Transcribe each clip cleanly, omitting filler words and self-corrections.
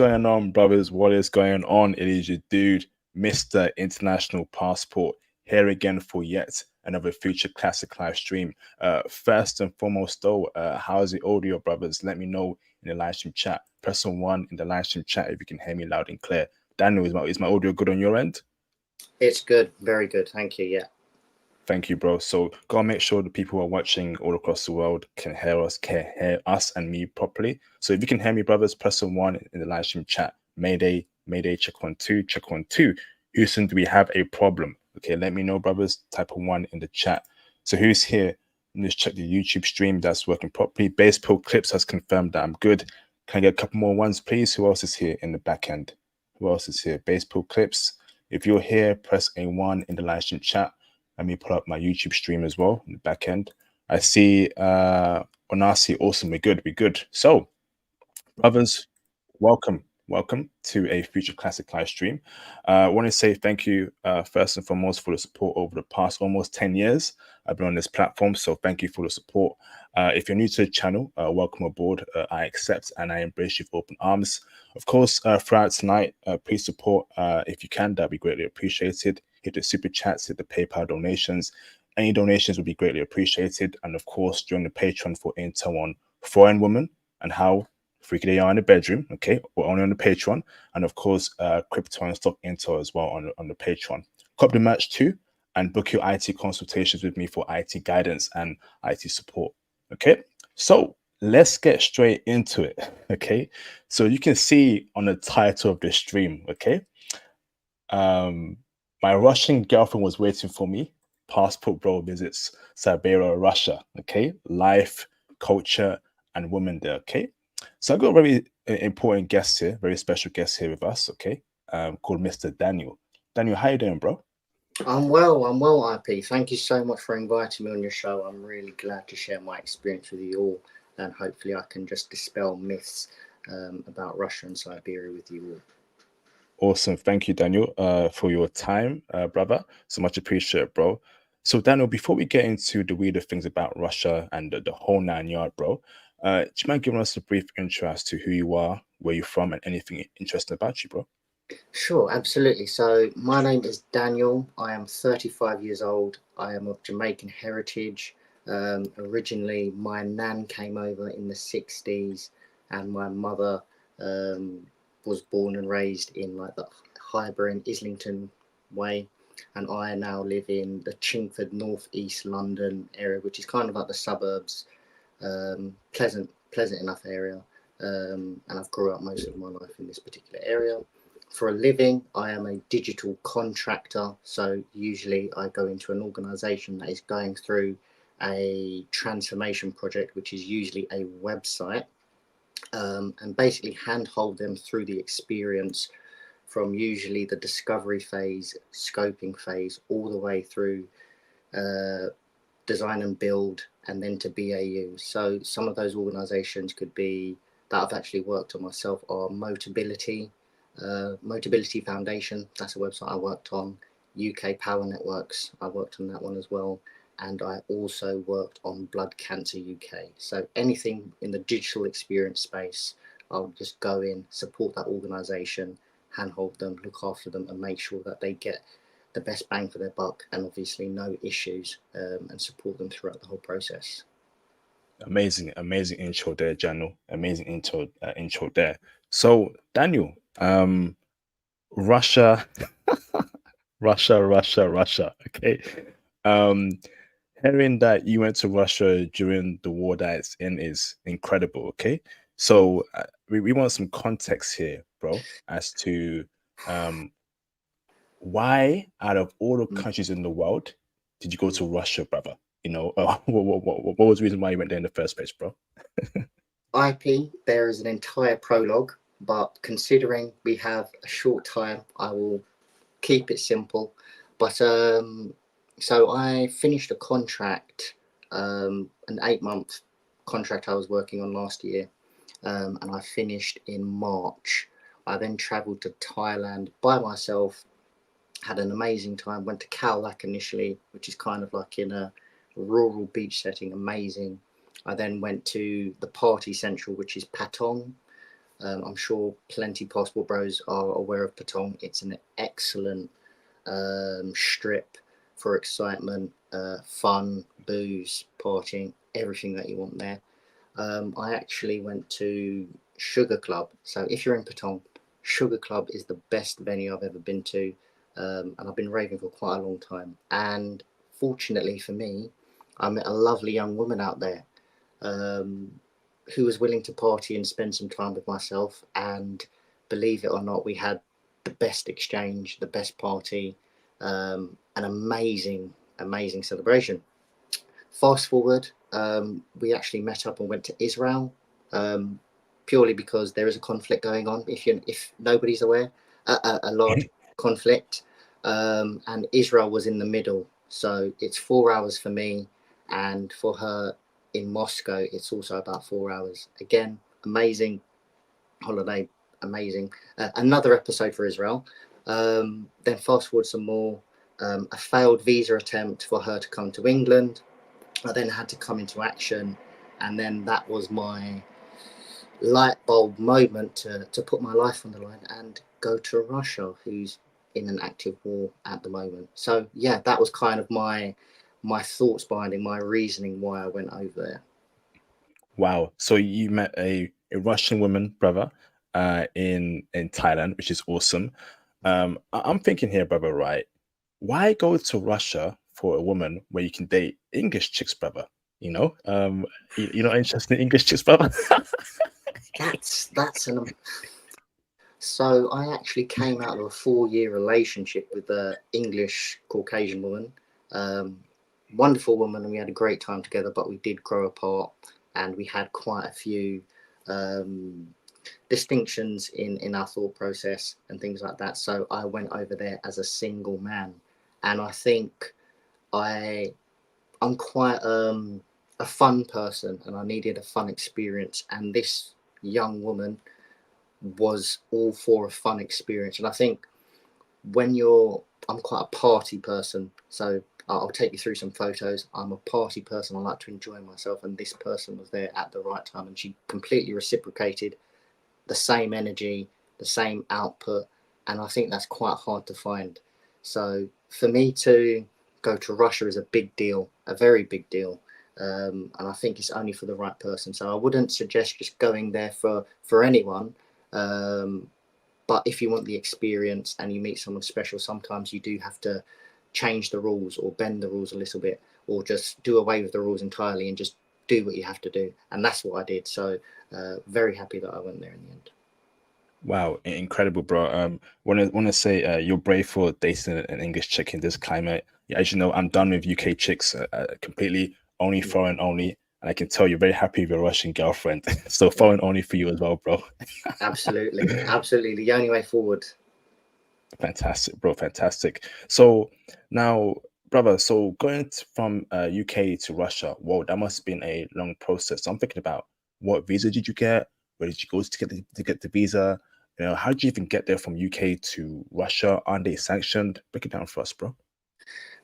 going on, brothers? What is going on? It is your dude, Mr. International Passport, here again for yet another Future Classic live stream. First and foremost, though, how's the audio, brothers? Let me know in the live stream chat. Press on one in the live stream chat if you can hear me loud and clear. Daniel, is my audio good on your end? It's good, very good. Thank you. Yeah. Thank you, bro. So gotta make sure the people who are watching all across the world can hear us and me properly. So if you can hear me, brothers, press on one in the live stream chat. Mayday, Mayday, check 1 2, check 1 2. Houston, do we have a problem? Okay, let me know, brothers. Type a one in the chat. So who's here? Let's check the YouTube stream that's working properly. Base Pill Clips has confirmed that I'm good. Can I get a couple more ones, please? Who else is here in the back end? Who else is here? Base Pill Clips. If you're here, press a one in the live stream chat. Let me pull up my YouTube stream as well in the back end. I see Onasi, awesome, we're good. So, brothers, welcome to a Future Classic live stream. I want to say thank you first and foremost for the support over the past almost 10 years. I've been on this platform, so thank you for the support. If you're new to the channel, welcome aboard. I accept and I embrace you with open arms. Of course, throughout tonight, please support if you can. That'd be greatly appreciated. Hit the super chats, hit the PayPal donations. Any donations would be greatly appreciated. And of course, join the Patreon for intel on foreign women and how freaky they are in the bedroom, okay, or only on the Patreon, and of course, crypto and stock intel as well on the Patreon. Cop the merch too, and book your IT consultations with me for IT guidance and IT support. Okay, so let's get straight into it. Okay, so you can see on the title of the stream, okay, my Russian girlfriend was waiting for me. Passport bro visits Siberia, Russia. Okay, life, culture, and women there. Okay. So I've got a very important guest here, very special guest here with us, okay, called Mr. Daniel. Daniel, how you doing, bro? I'm well, IP. Thank you so much for inviting me on your show. I'm really glad to share my experience with you all, and hopefully I can just dispel myths about Russia and Siberia with you all. Awesome. Thank you, Daniel, for your time, brother. So much appreciated, bro. So, Daniel, before we get into the weirder things about Russia and the whole nine yard, bro, do you mind giving us a brief intro as to who you are, where you're from, and anything interesting about you, bro? Sure, absolutely. So my name is Daniel. I am 35 years old. I am of Jamaican heritage. Originally, my nan came over in the 60s, and my mother was born and raised in like the Highbury, Islington way. And I now live in the Chingford, northeast London area, which is kind of like the suburbs. Pleasant enough area. And I've grew up most of my life in this particular area. For a living, I am a digital contractor. So usually I go into an organization that is going through a transformation project, which is usually a website, and basically handhold them through the experience from usually the discovery phase, scoping phase, all the way through design and build, and then to BAU. So some of those organizations could be that I've actually worked on myself are Motability Foundation. That's a website I worked on. UK Power Networks, I worked on that one as well. And I also worked on Blood Cancer UK. So anything in the digital experience space, I'll just go in, support that organization, handhold them, look after them, and make sure that they get the best bang for their buck, and obviously no issues, and support them throughout the whole process. Amazing intro there, Daniel. Amazing intro there. So, Daniel, Russia, Russia. Okay. Um, Hearing that you went to Russia during the war that it's in is incredible. Okay. So we want some context here, bro, as to why out of all the countries in the world did you go to Russia, brother? You know, what was the reason why you went there in the first place, bro? IP, there is an entire prologue, but considering we have a short time, I will keep it simple. But so I finished a contract, an 8-month contract I was working on last year, and I finished in March. I then travelled to Thailand by myself, had an amazing time, went to Khao Lak initially, which is kind of like in a rural beach setting, amazing. I then went to the party central, which is Patong. I'm sure plenty passport bros are aware of Patong. It's an excellent strip for excitement, fun, booze, partying, everything that you want there. I actually went to Sugar Club. So if you're in Patong, Sugar Club is the best venue I've ever been to. And I've been raving for quite a long time. And fortunately for me, I met a lovely young woman out there, um, who was willing to party and spend some time with myself. And believe it or not, we had the best exchange, the best party, an amazing, amazing celebration. Fast forward, we actually met up and went to Israel, um, purely because there is a conflict going on. If nobody's aware, a large conflict, and Israel was in the middle. So it's 4 hours for me, and for her in Moscow, it's also about 4 hours. Again, amazing holiday, amazing. Another episode for Israel. Then fast forward some more. A failed visa attempt for her to come to England. I then had to come into action, and then that was my light bulb moment to put my life on the line and go to Russia, who's in an active war at the moment. So yeah, that was kind of my thoughts behind it, my reasoning why I went over there. Wow. So you met a Russian woman, brother, in Thailand, which is awesome. I'm thinking here, brother, right? Why go to Russia for a woman where you can date English chicks, brother? You know, you're not interested in English chicks, brother? That's an So I actually came out of a 4-year relationship with an English Caucasian woman. Um, Wonderful woman, and we had a great time together, but we did grow apart, and we had quite a few um, distinctions in our thought process and things like that. So I went over there as a single man, and I think I I'm quite a fun person, and I needed a fun experience, and this young woman was all for a fun experience. And I think when I'm quite a party person, so I'll take you through some photos. I'm a party person. I like to enjoy myself, and this person was there at the right time, and she completely reciprocated the same energy, the same output, and I think that's quite hard to find. So for me to go to Russia is a big deal, a very big deal. And I think it's only for the right person. So I wouldn't suggest just going there for anyone. Um, but if you want the experience and you meet someone special, sometimes you do have to change the rules or bend the rules a little bit, or just do away with the rules entirely and just do what you have to do. And that's what I did. So very happy that I went there in the end. Wow, incredible, bro. Want to say you're brave for dating an English chick in this climate. Yeah, as you know, I'm done with UK chicks, completely only Yeah, foreign only, and I can tell you're very happy with your Russian girlfriend. So yeah, foreign only for you as well, bro. absolutely, absolutely. The only way forward. Fantastic, bro. Fantastic. So now, brother, so from UK to Russia, whoa, that must have been a long process. So I'm thinking about what visa did you get? Where did you go to get the visa? You know, how did you even get there from UK to Russia? Aren't they sanctioned? Break it down for us, bro.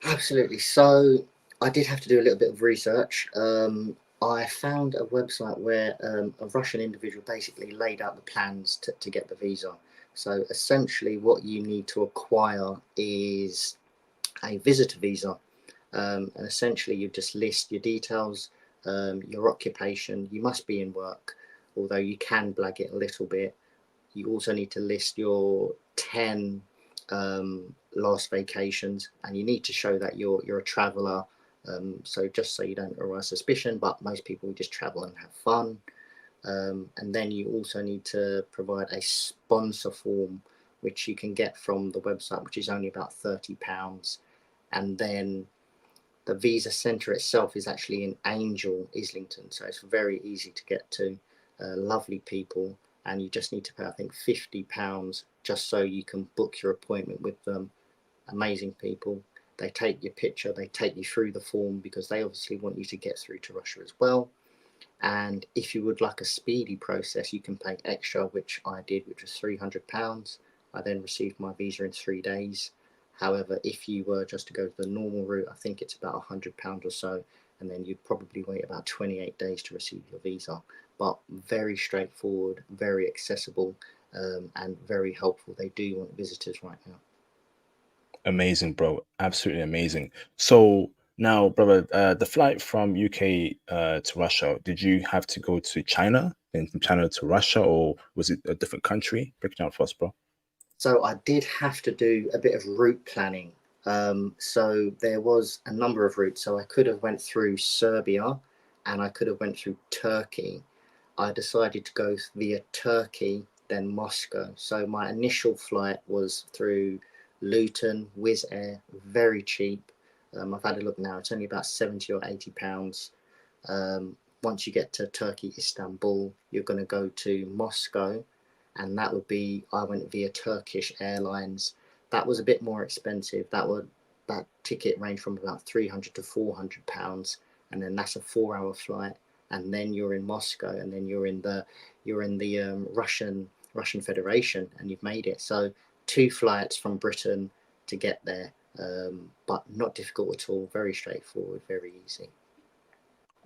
Absolutely. So I did have to do a little bit of research. I found a website where a Russian individual basically laid out the plans to get the visa. So essentially, what you need to acquire is a visitor visa. And essentially, you just list your details, your occupation. You must be in work, although you can blag it a little bit. You also need to list your 10 last vacations, and you need to show that you're a traveller. So just so you don't arouse suspicion, but most people just travel and have fun. And then you also need to provide a sponsor form, which you can get from the website, which is only about £30. And then the visa centre itself is actually in Angel, Islington, so it's very easy to get to. Lovely people, and you just need to pay, I think, £50 just so you can book your appointment with them. Amazing people. They take your picture, they take you through the form because they obviously want you to get through to Russia as well. And if you would like a speedy process, you can pay extra, which I did, which was £300. I then received my visa in 3 days. However, if you were just to go the normal route, I think it's about £100 or so, and then you'd probably wait about 28 days to receive your visa. but very straightforward, very accessible, and very helpful. They do want visitors right now. Amazing, bro. Absolutely amazing. So now, brother, the flight from UK to Russia, did you have to go to China, then from China to Russia, or was it a different country? Break it down for us, bro. So I did have to do a bit of route planning. So there was a number of routes. So I could have went through Serbia, and I could have went through Turkey. I decided to go via Turkey, then Moscow. So my initial flight was through Luton, Wizz Air, very cheap. I've had a look now; it's only about £70 or £80. Once you get to Turkey, Istanbul, you're going to go to Moscow, and that would be, I went via Turkish Airlines. That was a bit more expensive. That ticket ranged from about £300 to £400, and then that's a 4-hour flight, and then you're in Moscow, and then you're in the Russian Federation, and you've made it. So 2 flights from Britain to get there, but not difficult at all. Very straightforward, very easy.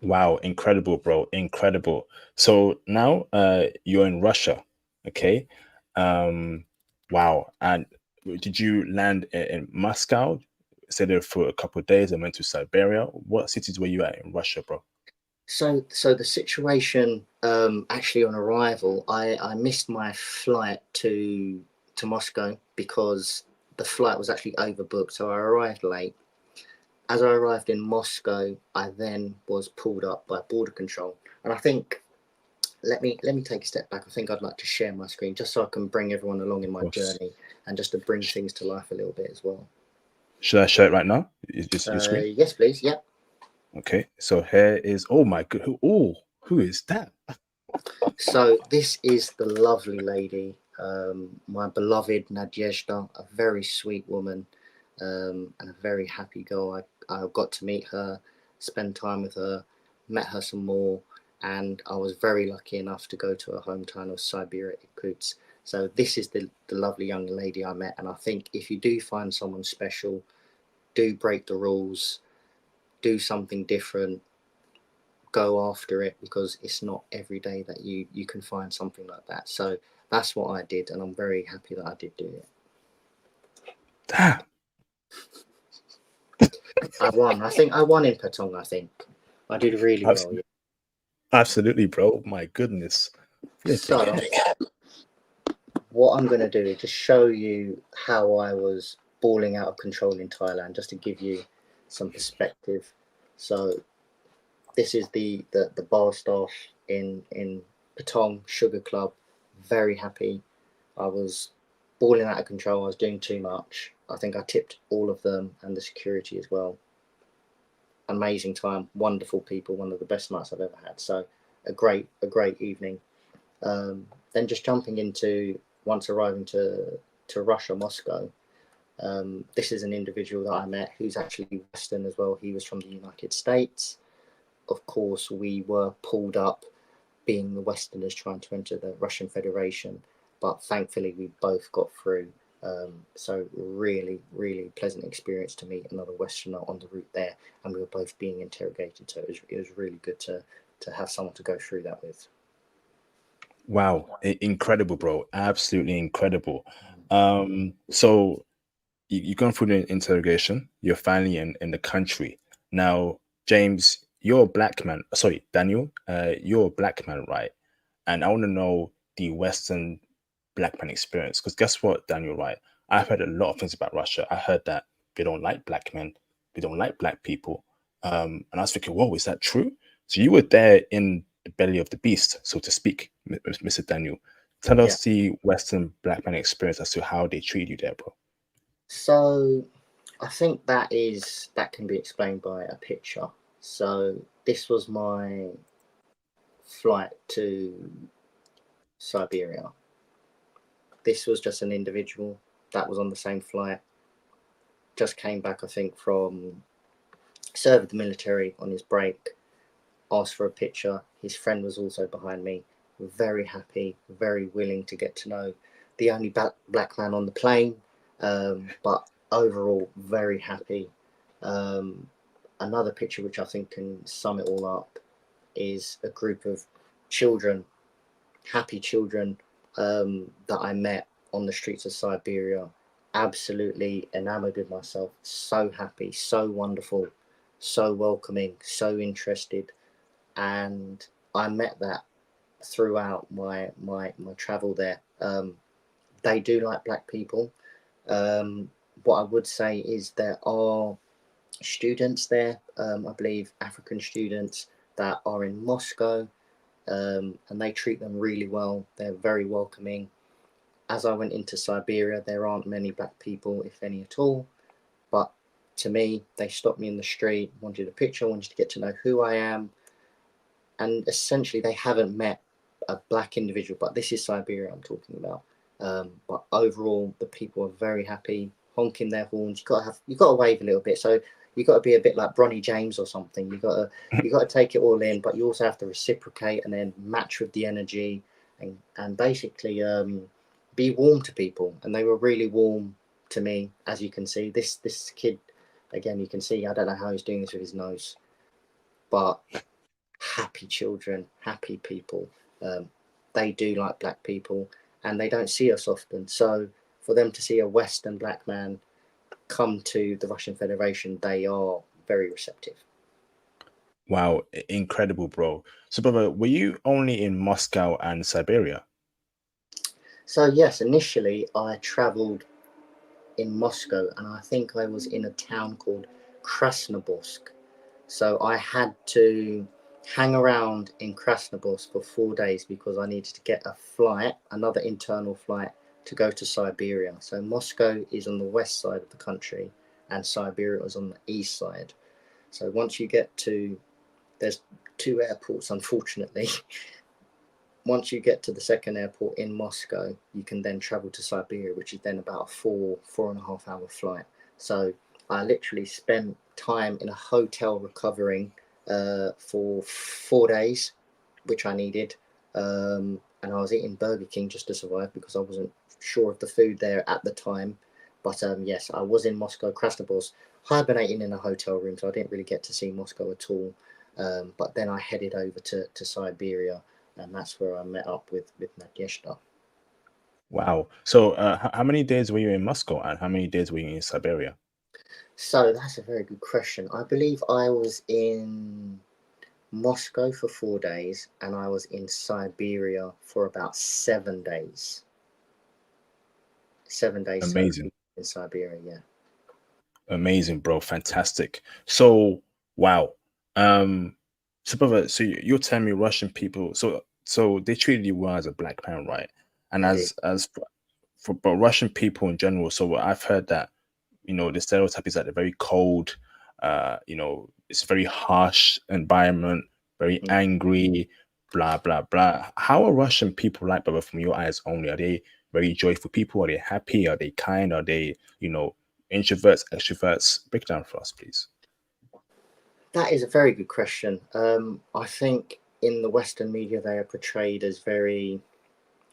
Wow, incredible, bro. Incredible. So now you're in Russia, okay? Um, wow. And did you land in Moscow? Stayed there for a couple of days and went to Siberia. What cities were you at in Russia, bro? So the situation, actually on arrival, I missed my flight to Moscow because the flight was actually overbooked. So I arrived late. As I arrived in Moscow, I then was pulled up by border control. And I think, let me take a step back. I think I'd like to share my screen just so I can bring everyone along in Of my course. journey, and just to bring things to life a little bit as well. Should I share it right now? Is your screen? Yes, please. Yeah. Okay. So here is, oh my good. Who is that? So this is the lovely lady, my beloved Nadezhda, a very sweet woman, and a very happy girl. I got to meet her, spend time with her, met her some more, and I was very lucky enough to go to her hometown of Siberia, Irkutsk. So this is the lovely young lady I met, and I think if you do find someone special, do break the rules, do something different, go after it, because it's not every day that you can find something like that. So that's what I did, and I'm very happy that I did do it. Damn. I won. I think I won in Patong. I think I did really well. Yeah. Absolutely, bro. My goodness. Flipping So heck. what I'm going to do is just show you how I was balling out of control in Thailand, just to give you some perspective. So this is the bar staff in Patong Sugar Club. Very happy. I was balling out of control. I was doing too much. I think I tipped all of them and the security as well. Amazing time, wonderful people, one of the best nights I've ever had. So a great evening. Then just jumping into, once arriving to Russia, Moscow. This is an individual that I met who's actually Western as well. He was from the United States. Of course, we were pulled up, being the Westerners trying to enter the Russian Federation, but thankfully we both got through. So really, really pleasant experience to meet another Westerner on the route there, and we were both being interrogated. So it was really good to have someone to go through that with. Wow. Incredible, bro. Absolutely incredible. So you've gone through the interrogation. You're finally in the country. Now, James, you're a black man. Sorry, Daniel, you're a black man, right? And I want to know the Western black man experience. Because guess what, Daniel, right? I've heard a lot of things about Russia. I heard that they don't like black men, they don't like black people. And I was thinking, whoa, is that true? So you were there in the belly of the beast, so to speak, Mr. Daniel. Tell Yeah. us the Western black man experience as to how they treat you there, bro. So I think that can be explained by a picture. So this was my flight to Siberia. This was just an individual that was on the same flight. Just came back, I think, from served the military on his break. Asked for a picture. His friend was also behind me. Very happy, very willing to get to know the only black man on the plane. But overall, very happy. Another picture which I think can sum it all up is a group of children, happy children that I met on the streets of Siberia. Absolutely enamored with myself. So happy, so wonderful, so welcoming, so interested. And I met that throughout my travel there. They do like black people. What I would say is there are students there, I believe African students that are in Moscow, and they treat them really well. They're very welcoming. As I went into Siberia, there aren't many black people, if any at all. But to me, they stopped me in the street, wanted a picture, wanted to get to know who I am. And essentially, they haven't met a black individual, but this is Siberia I'm talking about. But overall, the people are very happy, honking their horns. You got to wave a little bit. So you got to be a bit like Bronny James or something. You got to take it all in, but you also have to reciprocate and then match with the energy and basically be warm to people. And they were really warm to me, as you can see. This kid, again, you can see. I don't know how he's doing this with his nose, but happy children, happy people. Um, they do like black people, and they don't see us often. So for them to see a Western black man come to the Russian Federation, they are very receptive. Wow, incredible, bro. So, brother, were you only in Moscow and Siberia? So yes, initially I travelled in Moscow, and I think I was in a town called Krasnoborsk. So I had to hang around in Krasnoborsk for 4 days because I needed to get a flight, another internal flight to go to Siberia. So Moscow is on the west side of the country and Siberia is on the east side. So once you get to, there's two airports, unfortunately. Once you get to the second airport in Moscow, you can then travel to Siberia, which is then about a 4.5 hour flight. So I literally spent time in a hotel recovering for 4 days, which I needed. And I was eating Burger King just to survive because I wasn't sure of the food there at the time. But yes, I was in Moscow, Krasnoborsk, hibernating in a hotel room, so I didn't really get to see Moscow at all. But then I headed over to Siberia, and that's where I met up with Nadezhda. Wow. So, how many days were you in Moscow and how many days were you in Siberia? So that's a very good question. I believe I was in Moscow for 4 days, and I was in Siberia for about 7 days. 7 days total Amazing. in Siberia, yeah. Amazing, bro. Fantastic. So, wow. Um, so, brother, so you're telling me Russian people, so they treated you well as a black man, right? And They do. as for but Russian people in general, so I've heard that, the stereotype is that they're very cold, it's a very harsh environment, very Mm. angry, blah blah blah. How are Russian people like, brother, from your eyes only? Are they very joyful people? Are they happy? Are they kind? Are they, introverts, extroverts? Break it down for us, please. That is a very good question. I think in the Western media they are portrayed as very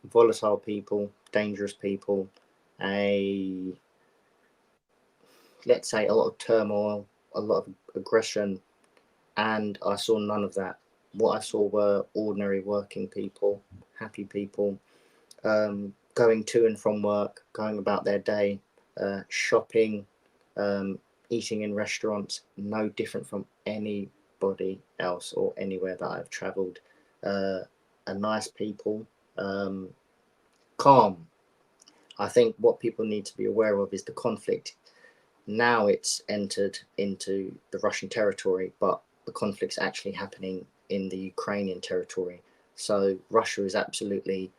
volatile people, dangerous people, a let's say a lot of turmoil, a lot of aggression, and I saw none of that. What I saw were ordinary working people, happy people, going to and from work, going about their day, shopping, um, eating in restaurants, no different from anybody else or anywhere that I've travelled. A nice people, um, calm. I think what people need to be aware of is the conflict. Now it's entered into the Russian territory, but the conflict's actually happening in the Ukrainian territory. So Russia is absolutely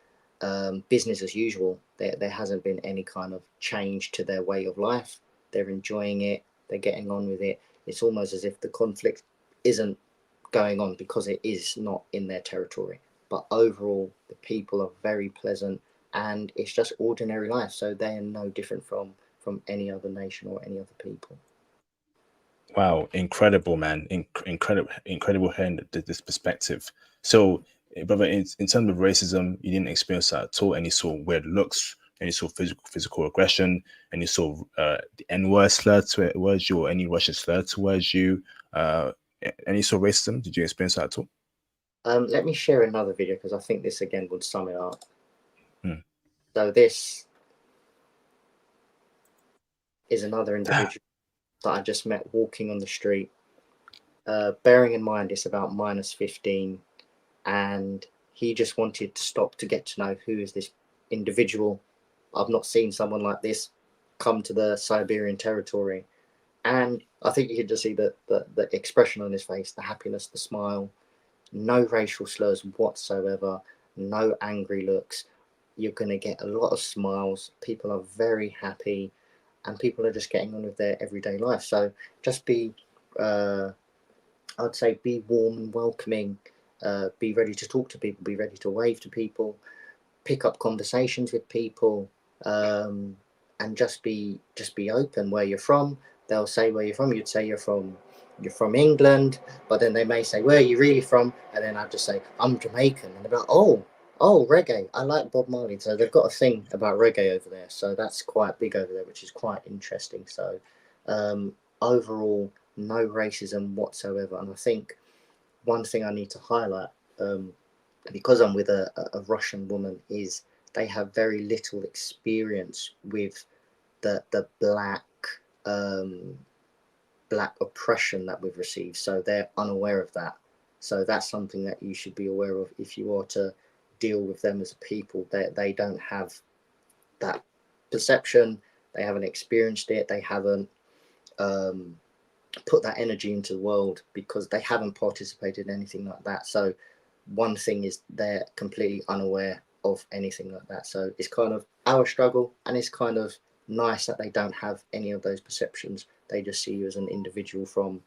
business as usual. There hasn't been any kind of change to their way of life. They're enjoying it. They're getting on with it. It's almost as if the conflict isn't going on because it is not in their territory. But overall, the people are very pleasant, and it's just ordinary life. So they are no different from any other nation or any other people. Wow, incredible, man. Incredible hearing this perspective. So, brother, in terms of racism, you didn't experience that at all. Any sort of weird looks, any sort of physical aggression, any sort of the N-word slur towards you, or any Russian slur towards you, any sort of racism? Did you experience that at all? Let me share another video because I think this again would sum it up. Hmm. So this is another individual that I just met walking on the street. Bearing in mind it's about -15, and he just wanted to stop to get to know who is this individual. I've not seen someone like this come to the Siberian territory. And I think you can just see the expression on his face, the happiness, the smile, no racial slurs whatsoever, no angry looks. You're going to get a lot of smiles. People are very happy, and people are just getting on with their everyday life. So just be, I'd say, be warm and welcoming. Be ready to talk to people. Be ready to wave to people. Pick up conversations with people, and just be open. Where you're from, they'll say where you're from. You'd say you're from England, but then they may say, where are you really from? And then I'd just say, I'm Jamaican. And they're like, oh, reggae. I like Bob Marley. So they've got a thing about reggae over there. So that's quite big over there, which is quite interesting. So um, overall, no racism whatsoever. And I think one thing I need to highlight, um, because I'm with a Russian woman, is they have very little experience with the um, black oppression that we've received, so they're unaware of that. So that's something that you should be aware of if you are to deal with them as a people. They don't have that perception. They haven't experienced it. They haven't um, put that energy into the world because they haven't participated in anything like that. So one thing is they're completely unaware of anything like that. So it's kind of our struggle, and it's kind of nice that they don't have any of those perceptions. They just see you as an individual from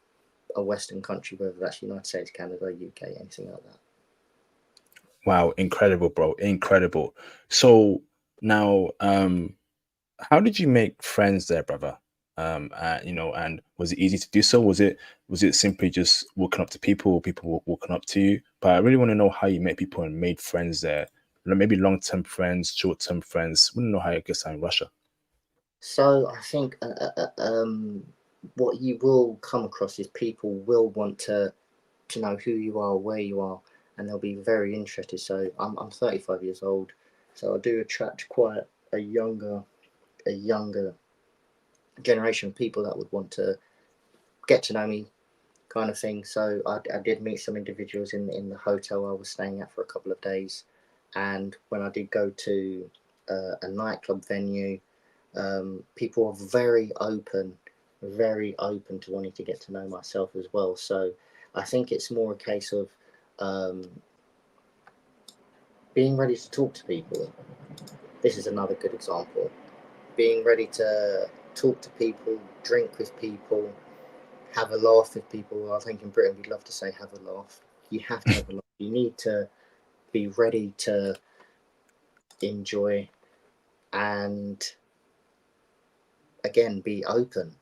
a Western country, whether that's United States, Canada, UK, anything like that. Wow, incredible, bro, incredible. So now, how did you make friends there, brother? And was it easy to do so? Was it simply just walking up to people, or people walking up to you? But I really want to know how you met people and made friends there. Maybe long-term friends, short-term friends. I want to know how you get in Russia. So I think what you will come across is people will want to know who you are, where you are, and they'll be very interested. So I'm 35 years old, so I do attract quite a younger generation of people that would want to get to know me, kind of thing. So I did meet some individuals in the hotel I was staying at for a couple of days, and when I did go to a nightclub venue, people are very open to wanting to get to know myself as well. So I think it's more a case of um, being ready to talk to people. This is another good example. Being ready to talk to people, drink with people, have a laugh with people. I think in Britain we'd love to say have a laugh. You have to have a laugh. You need to be ready to enjoy, and again, be open.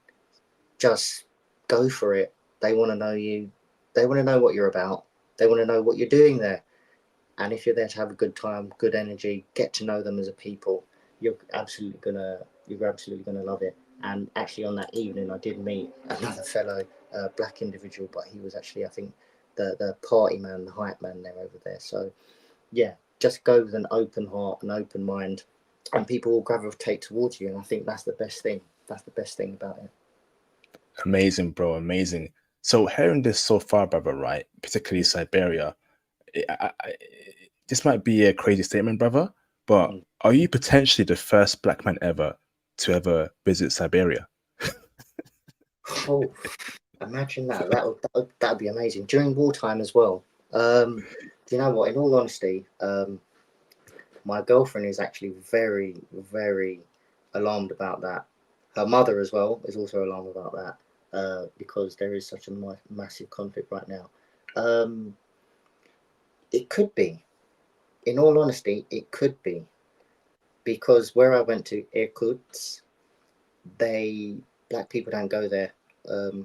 Just go for it. They want to know you. They want to know what you're about. They want to know what you're doing there. And if you're there to have a good time, good energy, get to know them as a people, you're absolutely gonna love it. And actually, on that evening, I did meet another fellow black individual, but he was actually, I think, the party man, the hype man there over there. So yeah, just go with an open heart, an open mind, and people will gravitate towards you. And I think that's the best thing. That's the best thing about it. Amazing, bro, amazing. So hearing this so far, brother, right? Particularly Siberia, this might be a crazy statement, brother, but Mm. are you potentially the first black man ever to ever visit Siberia? Oh, imagine that. That'd be amazing during wartime as well. Do you know what? In all honesty, my girlfriend is actually very, very alarmed about that. Her mother as well is also alarmed about that because there is such a massive conflict right now. Um, it could be. In all honesty, it could be because where I went to Irkutsk, they black people don't go there.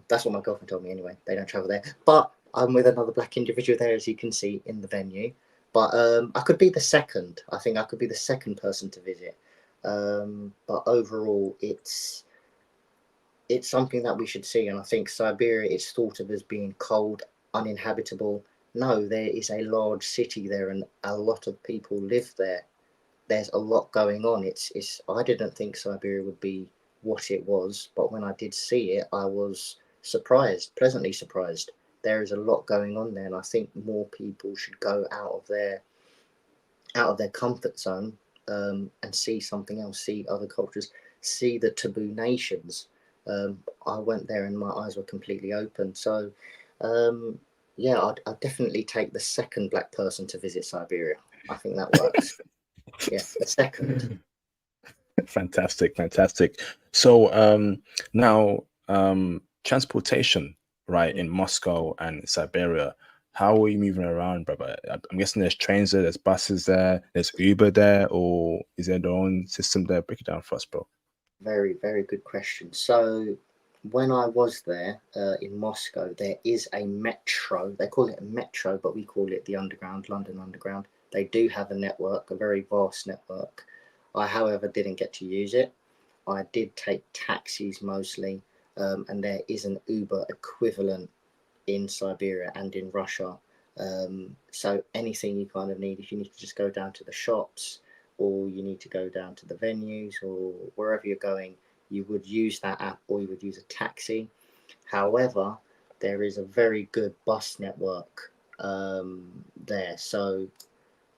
That's what my girlfriend told me anyway. They don't travel there. But I'm with another black individual there, as you can see in the venue. But I could be the second. I think I could be the second person to visit. But overall, it's something that we should see. And I think Siberia is thought of as being cold, uninhabitable, no, there is a large city there, and a lot of people live there. There's a lot going on. It's I didn't think Siberia would be what it was, but when I did see it, I was surprised, pleasantly surprised. There is a lot going on there, and I think more people should go out of their comfort zone, and see something else, see other cultures, see the taboo nations. I went there and my eyes were completely open. So, um, yeah, I'd definitely take the second black person to visit Siberia. I think that works. Yeah, the second. Fantastic, fantastic. So now transportation, right, in Moscow and Siberia. How are you moving around, brother? I'm guessing there's trains there, there's buses there, there's Uber there, or is there their own system there? Break it down for us, bro. Very, very good question. So, when I was there in Moscow, there is a metro. They call it a metro, but we call it the Underground, London Underground. They do have a network, a very vast network. I, however, didn't get to use it. I did take taxis mostly, and there is an Uber equivalent in Siberia and in Russia. So anything you kind of need, if you need to just go down to the shops, or you need to go down to the venues, or wherever you're going, you would use that app, or you would use a taxi. However, there is a very good bus network there. So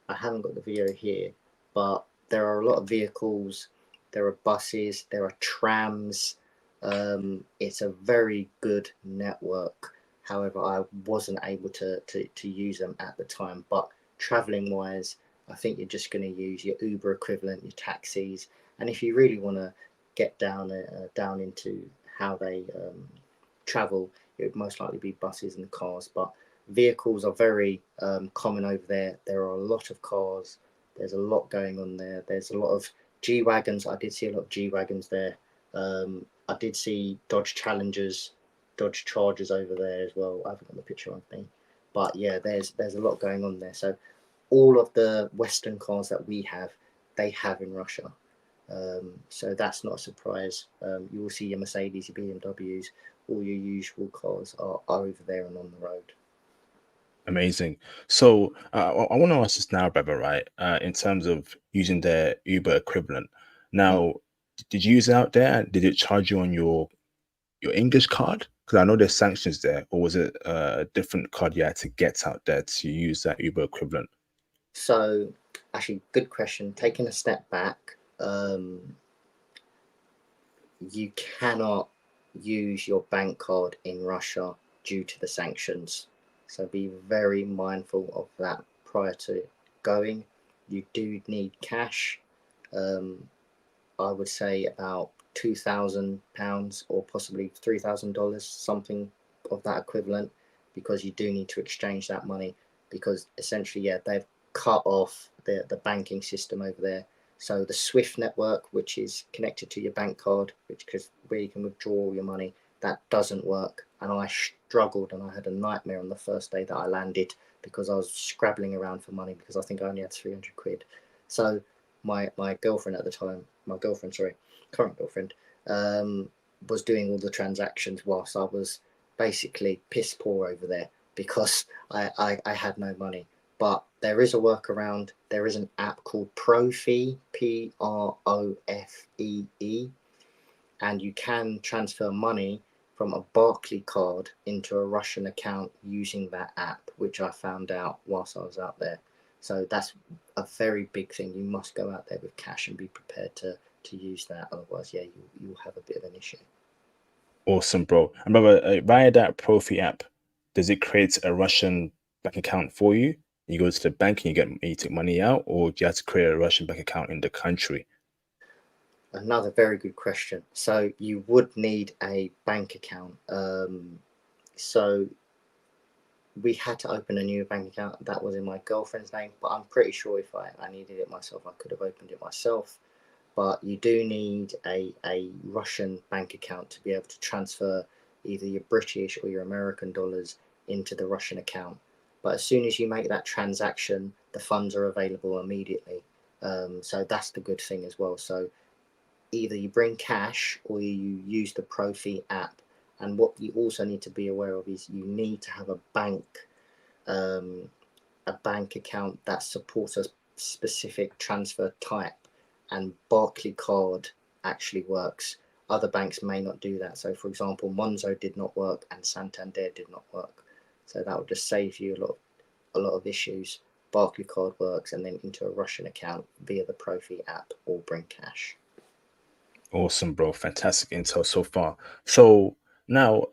I haven't got the video here, but there are a lot of vehicles. There are buses. There are trams. It's a very good network. However, I wasn't able to use them at the time. But traveling wise, I think you're just going to use your Uber equivalent, your taxis, and if you really want to get down into how they travel, it would most likely be buses and cars. But vehicles are very common over there. There are a lot of cars. There's a lot going on there. There's a lot of G wagons. I did see a lot of G wagons there. I did see Dodge Challengers, Dodge Chargers over there as well. I haven't got the picture on me, but yeah, there's a lot going on there. So all of the Western cars that we have, they have in Russia. So that's not a surprise. You will see your Mercedes, your BMWs, all your usual cars are over there and on the road. Amazing. So I want to ask this now, brother, right? In terms of using the Uber equivalent. Mm. Now, did you use it out there? Did it charge you on your English card? Because I know there's sanctions there, or was it a different card you had to get out there to use that Uber equivalent? So, actually, good question. Taking a step back, you cannot use your bank card in Russia due to the sanctions. So be very mindful of that prior to going. You do need cash. Um, I would say about £2,000 or possibly $3,000, something of that equivalent, because you do need to exchange that money. Because essentially, yeah, they've cut off the banking system over there. So the Swift network, which is connected to your bank card, which is where you can withdraw all your money, that doesn't work. And I struggled and I had a nightmare on the first day that I landed, because I was scrabbling around for money, because I think I only had 300 quid. So my girlfriend at the time, my girlfriend, sorry, current girlfriend, was doing all the transactions whilst I was basically piss poor over there, because I had no money. But there is a workaround. There is an app called Profee, Profee, and you can transfer money from a Barclay card into a Russian account using that app, which I found out whilst I was out there. So that's a very big thing. You must go out there with cash and be prepared to use that. Otherwise, yeah, you'll have a bit of an issue. Awesome, bro. And brother, via that Profi app, does it create a Russian bank account for you? You go to the bank and you take money out, or do you have to create a Russian bank account in the country? Another very good question. So you would need a bank account. So we had to open a new bank account that was in my girlfriend's name, but I'm pretty sure if I needed it myself, I could have opened it myself. But you do need a Russian bank account to be able to transfer either your British or your American dollars into the Russian account. But as soon as you make that transaction, the funds are available immediately. So that's the good thing as well. So either you bring cash or you use the Profi app. And what you also need to be aware of is you need to have a bank a bank account that supports a specific transfer type, and Barclaycard actually works. Other banks may not do that. So, for example, Monzo did not work and Santander did not work. So that would just save you a lot of issues. Barclaycard works, and then into a Russian account via the Profi app or Bring Cash. Awesome, bro. Fantastic intel so far. So now,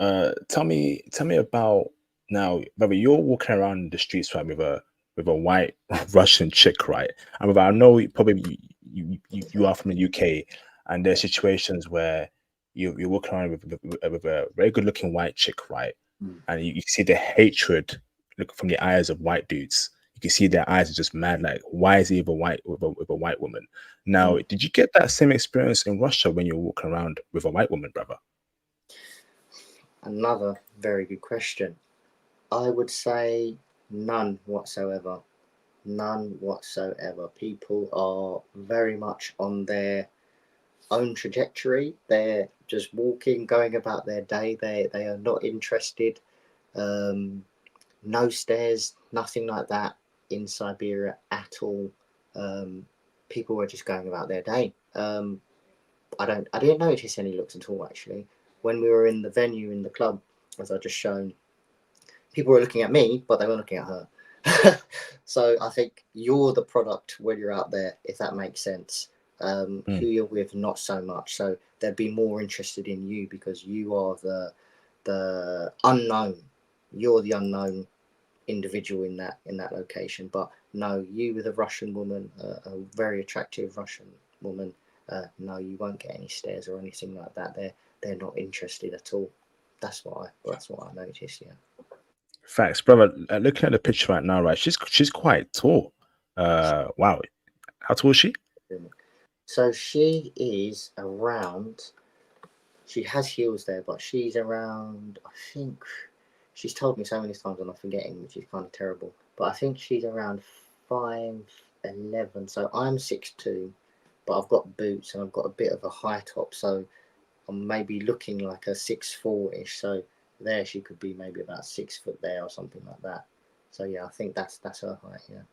tell me about now, brother. You're walking around the streets, right, with a white Russian chick, right? And brother, I know probably you are from the UK, and there's situations where you're walking around with a very good looking white chick, right? Mm. And you see the hatred look from the eyes of white dudes. You can see their eyes are just mad. Like, why is he with a with a white woman? Now, Mm. did you get that same experience in Russia when you're walking around with a white woman, brother? Another very good question. I would say none whatsoever. None whatsoever. People are very much on their own trajectory. They're just walking, going about their day. They are not interested. Um, no stairs, nothing like that in Siberia at all. Um, People were just going about their day. I didn't notice any looks at all actually. When we were in the venue in the club, as I just shown, people were looking at me, but they were looking at her. So I think you're the product when you're out there, if that makes sense. Who Mm. you're with, not so much. So they'd be more interested in you because you are the unknown. You're the unknown individual in that location. But no, you with a Russian woman, a very attractive Russian woman. No, you won't get any stares or anything like that. They're not interested at all. That's what I noticed. Yeah. Facts, brother. Looking at the picture right now, right? She's quite tall. Wow. How tall is she? So she is around. She has heels there, but she's around. I think she's told me so many times, and I'm forgetting, which is kind of terrible. But I think she's around 5'11". So I'm 6'2", but I've got boots and I've got a bit of a high top. So I'm maybe looking like a 6'4" ish. So there she could be maybe about 6 foot there or something like that. So yeah, I think that's her height. Yeah.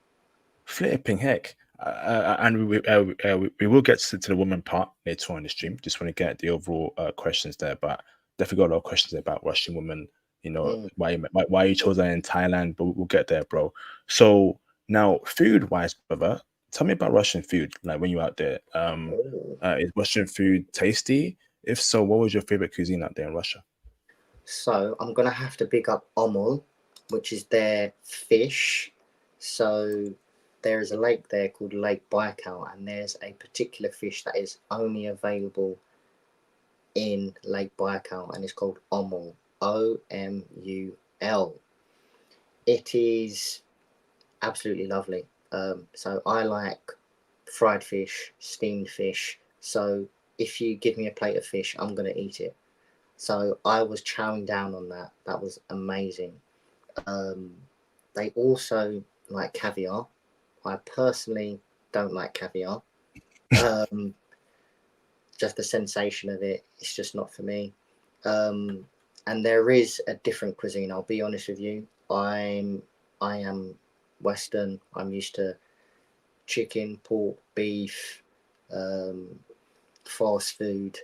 Flipping heck. And we will get to the woman part later on in the stream. Just want to get the overall questions there, but definitely got a lot of questions about Russian women. You know, Mm. why you chose that in Thailand, but we'll get there, bro. So now, food wise, brother, tell me about Russian food. Like when you're out there, Oh. is Russian food tasty? If so, what was your favorite cuisine out there in Russia? So I'm gonna have to big up Omul, which is their fish. So there is a lake there called Lake Baikal, and there's a particular fish that is only available in Lake Baikal, and it's called Omul. Omul. It is absolutely lovely. So I like fried fish, steamed fish. So if you give me a plate of fish, I'm gonna eat it. So I was chowing down on that. That was amazing. Um, they also like caviar. I personally don't like caviar. Um, just the sensation of it, it's just not for me. Um, and there is a different cuisine. I'll be honest with you. I am Western. I'm used to chicken, pork, beef, um, fast food.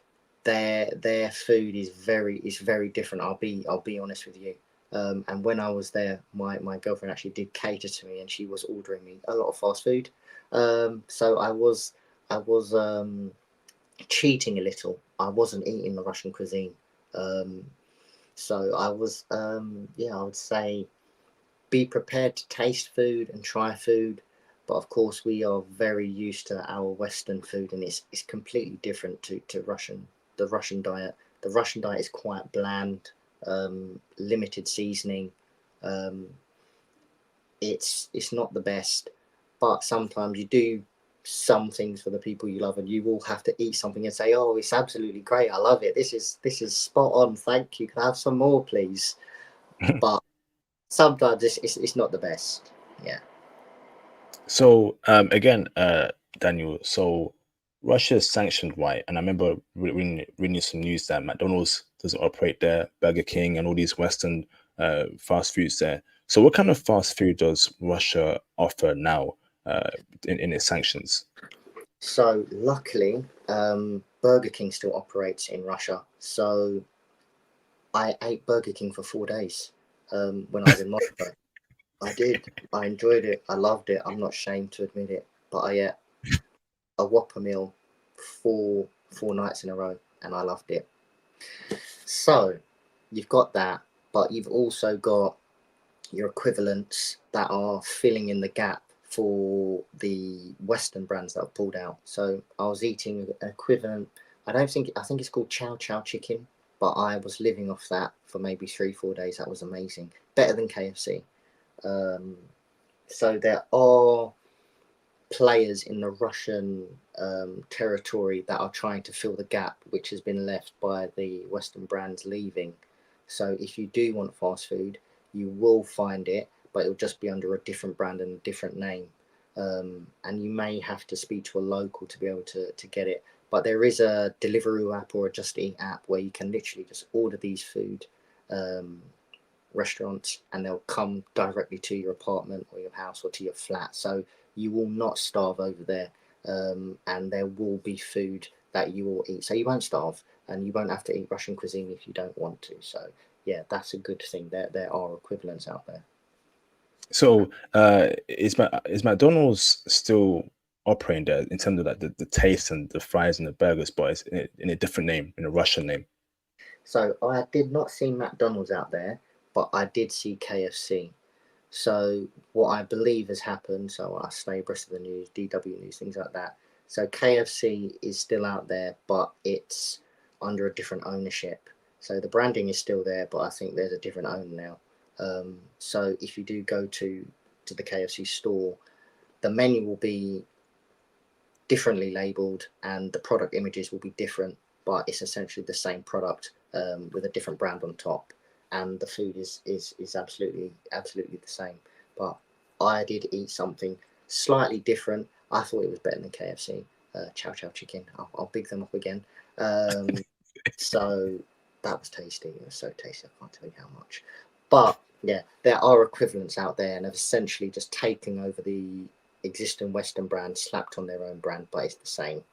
Their food is very different. I'll be honest with you. And when I was there, my girlfriend actually did cater to me, and she was ordering me a lot of fast food. So I was cheating a little. I wasn't eating the Russian cuisine. Um, so I was yeah, I would say be prepared to taste food and try food. But of course, we are very used to our Western food, and it's completely different to the Russian diet. The Russian diet is quite bland, limited seasoning. Um, it's not the best, but sometimes you do some things for the people you love, and you will have to eat something and say, "Oh, it's absolutely great. I love it. This is spot on. Thank you. Can I have some more, please?" But sometimes it's not the best. Yeah. So again, Daniel, so Russia is sanctioned, right? And I remember reading some news that McDonald's doesn't operate there, Burger King, and all these Western fast foods there. So what kind of fast food does Russia offer now in its sanctions? So luckily, Burger King still operates in Russia. So I ate Burger King for 4 days when I was in Moscow. I did. I enjoyed it. I loved it. I'm not ashamed to admit it. But I ate a Whopper meal four nights in a row, and I loved it. So you've got that, but you've also got your equivalents that are filling in the gap for the Western brands that have pulled out. So I was eating an equivalent. I think it's called Chow Chow chicken, but I was living off that for maybe 3 4 days. That was amazing, better than KFC. Um, so there are players in the Russian territory that are trying to fill the gap which has been left by the Western brands leaving. So if you do want fast food, you will find it, but it'll just be under a different brand and a different name. And you may have to speak to a local to be able to get it. But there is a Deliveroo app or a Just Eat app where you can literally just order these food um, restaurants and they'll come directly to your apartment or your house or to your flat. So you will not starve over there, and there will be food that you will eat. So you won't starve and you won't have to eat Russian cuisine if you don't want to. So yeah, that's a good thing. There are equivalents out there. So is McDonald's still operating there in terms of like the taste and the fries and the burgers, but it's in a different name, in a Russian name? So I did not see McDonald's out there, but I did see KFC. So what I believe has happened, so I stay abreast of the news, DW news, things like that. So KFC is still out there, but it's under a different ownership. So the branding is still there, but I think there's a different owner now. So if you do go to the KFC store, the menu will be differently labeled and the product images will be different, but it's essentially the same product with a different brand on top, and the food is absolutely the same. But I did eat something slightly different. I thought it was better than KFC. Chow Chow chicken. I'll big them up again. Um, so that was tasty. It was so tasty. I can't tell you how much. But yeah, there are equivalents out there, and have essentially just taken over the existing Western brand, slapped on their own brand, but it's the same.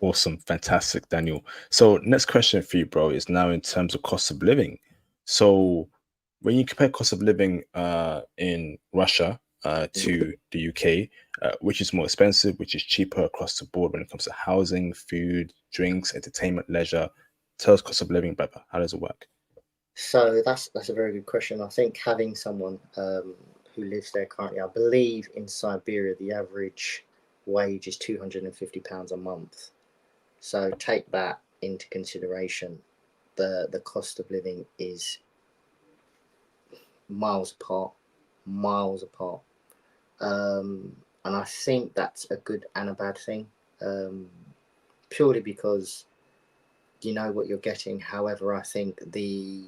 Awesome, fantastic, Daniel. So next question for you, bro, is now in terms of cost of living. So when you compare cost of living in Russia to the UK, which is more expensive, which is cheaper across the board when it comes to housing, food, drinks, entertainment, leisure? Tell us cost of living, brother. How does it work? So that's a very good question. I think having someone who lives there currently, I believe in Siberia, the average wage is £250 a month. So take that into consideration. The cost of living is miles apart, miles apart. And I think that's a good and a bad thing, um, purely because you know what you're getting. However, I think the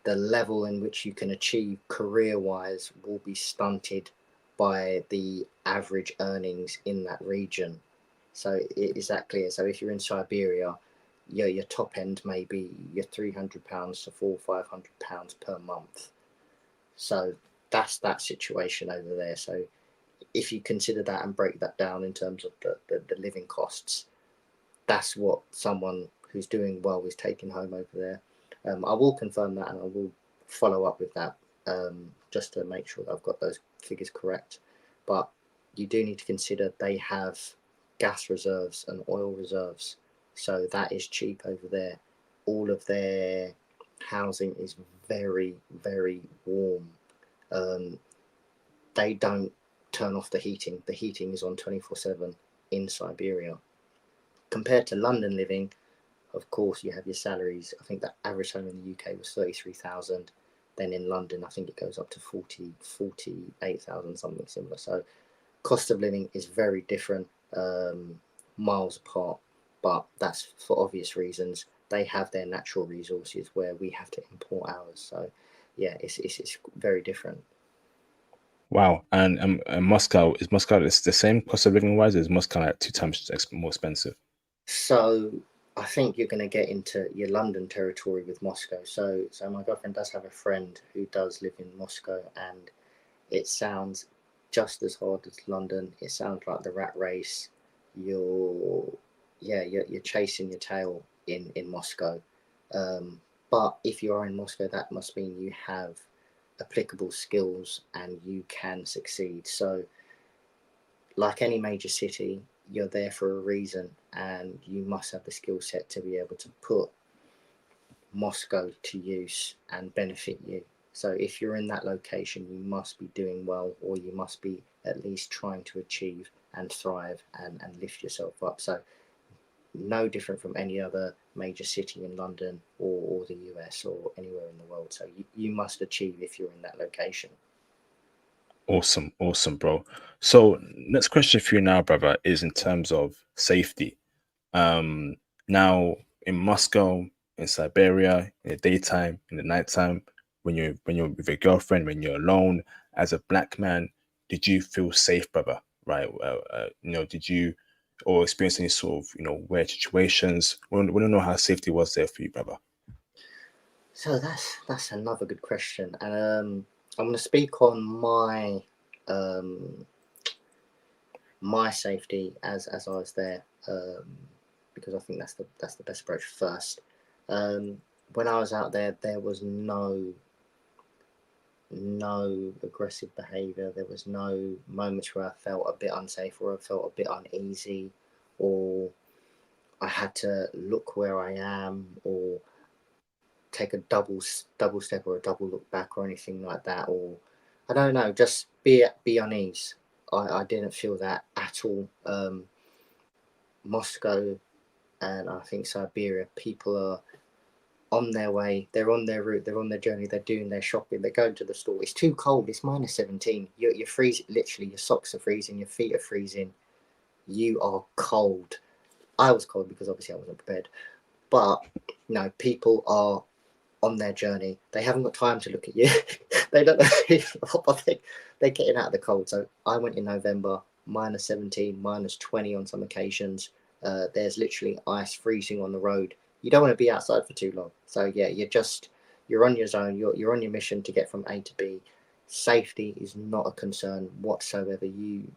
level in which you can achieve career wise will be stunted by the average earnings in that region. So is that clear? So if you're in Siberia, your top end may be your £300 to £400 to £500 per month. So that's that situation over there. So if you consider that and break that down in terms of the living costs, that's what someone who's doing well is taking home over there. I will confirm that and I will follow up with that, just to make sure that I've got those figures correct. But you do need to consider they have gas reserves and oil reserves. So that is cheap over there. All of their housing is very, very warm. Um, they don't turn off the heating. The heating is on 24/7 in Siberia. Compared to London living, of course, you have your salaries. I think the average home in the UK was 33,000. Then in London, I think it goes up to 48,000, something similar. So cost of living is very different, miles apart, but that's for obvious reasons. They have their natural resources where we have to import ours. So yeah, it's very different. Wow. And Moscow, is the same cost of living wise? Or is Moscow like two times more expensive? So I think you're going to get into your London territory with Moscow. So my girlfriend does have a friend who does live in Moscow, and it sounds just as hard as London. It sounds like the rat race. You're, yeah, you're chasing your tail in Moscow. Um, but if you are in Moscow, that must mean you have applicable skills and you can succeed. So, like any major city, you're there for a reason, and you must have the skill set to be able to put Moscow to use and benefit you. So if you're in that location, you must be doing well, or you must be at least trying to achieve and thrive and lift yourself up. So no different from any other major city in London or the US or anywhere in the world. So you must achieve if you're in that location. Awesome, awesome, bro. So next question for you now, brother, is in terms of safety. Um, Now in Moscow, in Siberia, in the daytime, in the nighttime, when you're with your girlfriend, when you're alone, as a black man, did you feel safe, brother? Right? Did you or experience any sort of weird situations? We don't know how safety was there for you, brother. So that's another good question, and I'm going to speak on um, my safety as I was there, because I think that's the best approach first. Um, when I was out there, there was no aggressive behaviour. There was no moments where I felt a bit unsafe or I felt a bit uneasy, or I had to look where I am or take a double step or a double look back or anything like that, or I don't know, just be unease. I didn't feel that at all. Moscow and I think Siberia, people are on their way, they're on their route, they're on their journey, they're doing their shopping, they're going to the store. It's too cold, it's minus 17. You're freezing, literally, your socks are freezing, your feet are freezing, you are cold. I was cold because obviously I wasn't prepared. But no, people are on their journey. They haven't got time to look at you. They don't know what they're getting out of the cold. So I went in November, minus 17, minus 20 on some occasions. There's literally ice freezing on the road. You don't want to be outside for too long. So yeah, you're on your zone. You're on your mission to get from A to B. Safety is not a concern whatsoever. You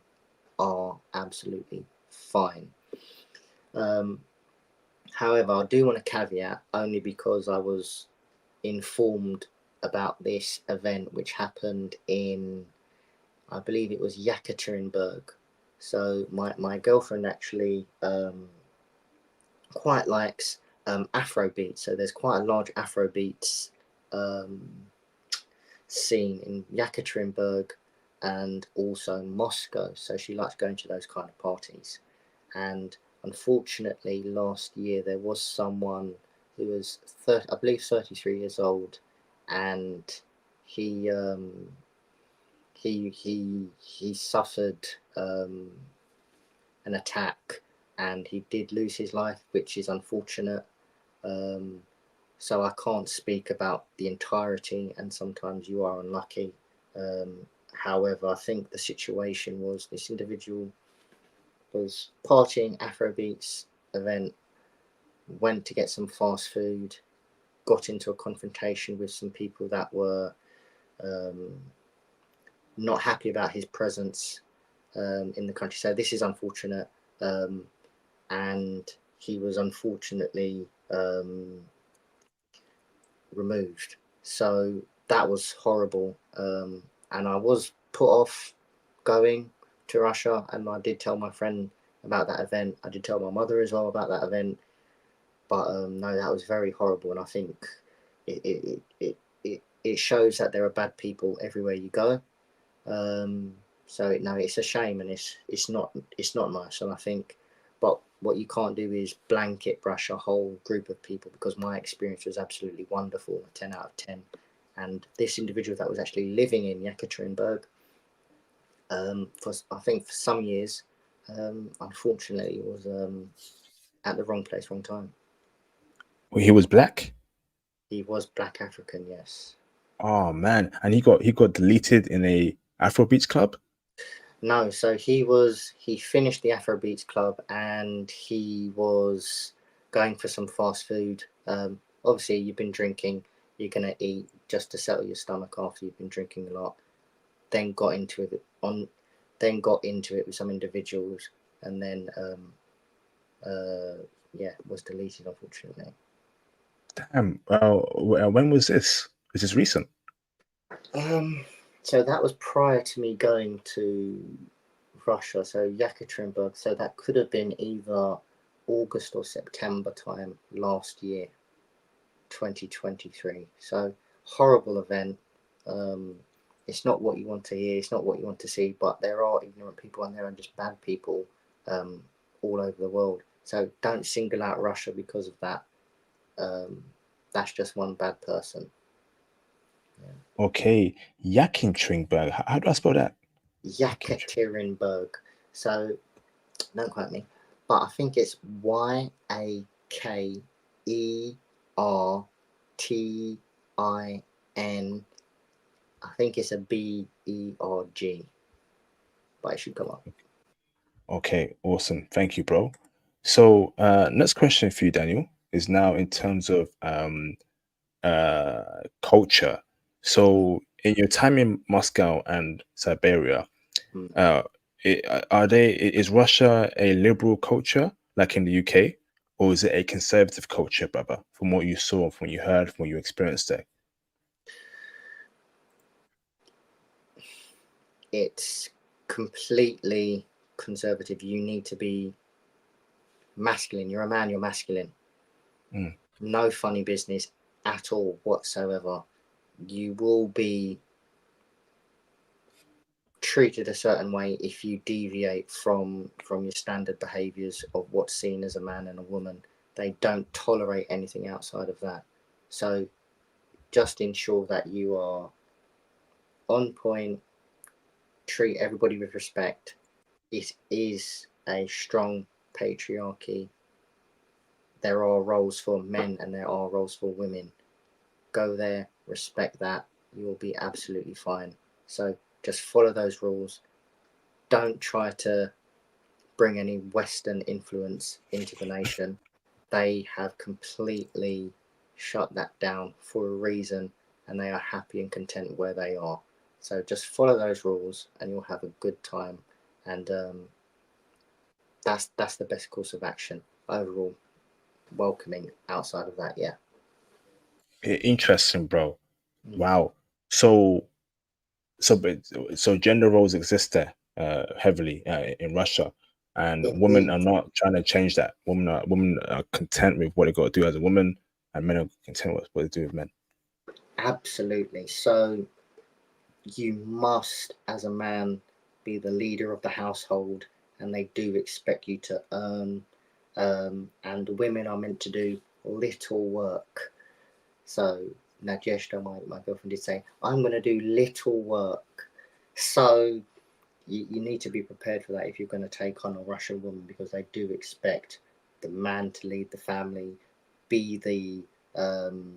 are absolutely fine. Um, However, I do want to caveat only because I was informed about this event which happened in, I believe it was Yekaterinburg. So my girlfriend actually quite likes Afrobeat. So there's quite a large Afrobeats um, scene in Yekaterinburg and also Moscow. So she likes going to those kind of parties. And unfortunately, last year there was someone who was, I believe, 33 years old, and he he suffered an attack, and he did lose his life, which is unfortunate. Um, so I can't speak about the entirety, and sometimes you are unlucky. However, I think the situation was this individual was partying Afrobeats event, went to get some fast food, got into a confrontation with some people that were um, not happy about his presence in the country. So this is unfortunate, and he was unfortunately removed. So that was horrible, and I was put off going to Russia, and I did tell my friend about that event. I did tell my mother as well about that event, but no, that was very horrible, and I think it shows that there are bad people everywhere you go. Um, so no, it's a shame, and it's not nice, and I think, but what you can't do is blanket brush a whole group of people, because my experience was absolutely wonderful, 10 out of 10, and this individual that was actually living in Yekaterinburg, for I think for some years, unfortunately, was at the wrong place, wrong time. Well, he was black. He was Black African, yes. Oh man, and he got deleted in a Afrobeats club. No, so he finished the Afrobeats club, and he was going for some fast food. Obviously, you've been drinking, you're going to eat just to settle your stomach after you've been drinking a lot. Then got into it with some individuals, and then was deleted, unfortunately. Damn. When was this? Is this recent? So that was prior to me going to Russia, so Yekaterinburg. So that could have been either August or September time last year, 2023. So horrible event. It's not what you want to hear. It's not what you want to see. But there are ignorant people, and there are just bad people all over the world. So don't single out Russia because of that. That's just one bad person. Okay. Yakintringberg. How do I spell that? Yekaterinburg. So don't quote me, but I think it's Yakertin. I think it's a Berg, but it should come up. Okay, awesome. Thank you, bro. So, next question for you, Daniel, is now in terms of culture. So, in your time in Moscow and Siberia, Mm. uh, is Russia a liberal culture like in the UK, or is it a conservative culture, brother? From what you saw, from what you heard, from what you experienced there. It's completely conservative. You need to be masculine. You're a man, you're masculine. Mm. No funny business at all whatsoever. You will be treated a certain way if you deviate from your standard behaviors of what's seen as a man and a woman. They don't tolerate anything outside of that. So just ensure that you are on point, treat everybody with respect. It is a strong patriarchy. There are roles for men and there are roles for women. Go there, respect that, you will be absolutely fine. So just follow those rules. Don't try to bring any Western influence into the nation. They have completely shut that down for a reason, and they are happy and content where they are. So just follow those rules, and you'll have a good time. And that's the best course of action overall. Welcoming outside of that, yeah. Interesting, bro. Mm. Wow. So, so gender roles exist there heavily in Russia, and women Indeed, are not trying to change that. Women are content with what they got to do as a woman, and men are content with what they do with men. absolutely. So you must, as a man, be the leader of the household, and they do expect you to earn. And women are meant to do little work. So Nadezhda, my girlfriend, did say, "I'm going to do little work." So you need to be prepared for that if you're going to take on a Russian woman, because they do expect the man to lead the family, be the earner,